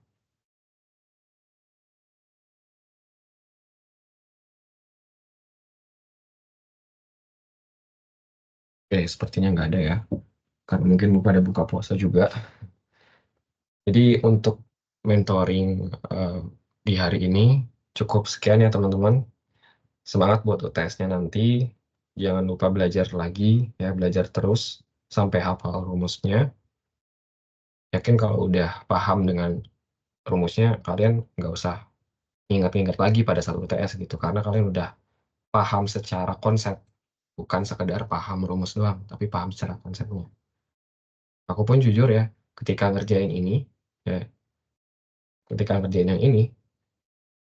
Oke, sepertinya nggak ada ya, karena mungkin pada buka puasa juga. Jadi untuk mentoring di hari ini cukup sekian ya teman-teman. Semangat buat UTS-nya nanti. Jangan lupa belajar lagi ya, belajar terus sampai hafal rumusnya. Yakin kalau udah paham dengan rumusnya, kalian nggak usah ingat-ingat lagi pada saat UTS gitu, karena kalian udah paham secara konsep, bukan sekedar paham rumus doang, tapi paham secara konsepnya. Aku pun jujur ya, ketika ngerjain ini, ya, ketika ngerjain yang ini,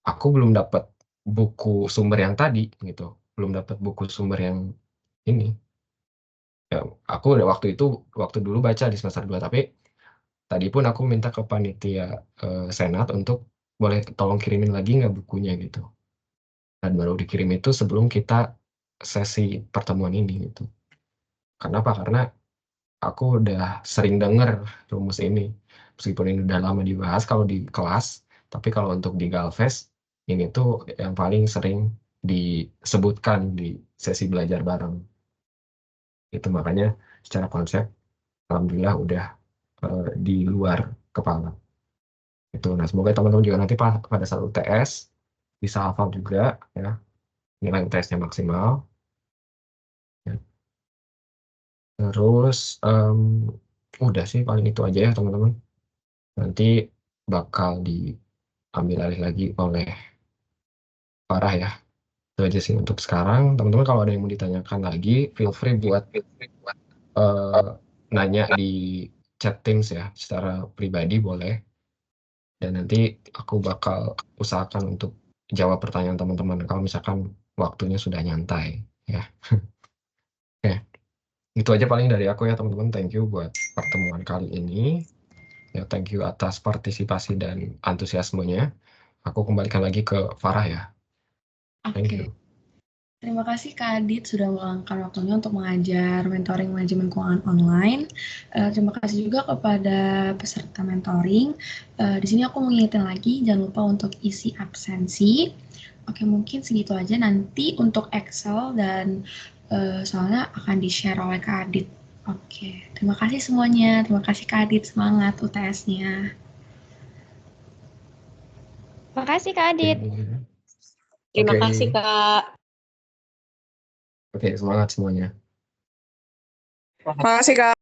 aku belum dapat buku sumber yang tadi gitu, belum dapat buku sumber yang ini. Ya, aku udah waktu dulu baca di semester 2, tapi tadi pun aku minta ke panitia senat untuk boleh tolong kirimin lagi nggak bukunya gitu. Dan baru dikirim itu sebelum kita sesi pertemuan ini gitu. Kenapa? Karena aku udah sering denger rumus ini. Meskipun ini udah lama dibahas kalau di kelas, tapi kalau untuk di Galvez, ini tuh yang paling sering disebutkan di sesi belajar bareng. Itu makanya secara konsep, alhamdulillah udah di luar kepala. Itu. Nah, semoga teman-teman juga nanti pada saat UTS bisa hafal juga ya, nilai UTS-nya maksimal. Ya. Terus udah sih paling itu aja ya teman-teman. Nanti bakal diambil alih lagi oleh Farah ya. Itu aja sih untuk sekarang. Teman-teman kalau ada yang mau ditanyakan lagi, feel free buat eh, nanya di chat Teams ya, secara pribadi boleh. Dan nanti aku bakal usahakan untuk jawab pertanyaan teman-teman kalau misalkan waktunya sudah nyantai ya. Oke, itu aja paling dari aku ya teman-teman. Thank you buat pertemuan kali ini. Ya, thank you atas partisipasi dan antusiasmenya. Aku kembalikan lagi ke Farah ya. Thank Oke. you. Terima kasih Kak Adit sudah meluangkan waktunya untuk mengajar mentoring manajemen keuangan online. Terima kasih juga kepada peserta mentoring. Di sini aku mengingatkan lagi, jangan lupa untuk isi absensi. Oke, mungkin segitu aja. Nanti untuk Excel dan soalnya akan di-share oleh Kak Adit. Oke, terima kasih semuanya. Terima kasih Kak Adit, semangat UTS-nya. Makasih, Kak Adit. Terima Oke. kasih, Kak. Oke, semangat semuanya. Makasih, Kak.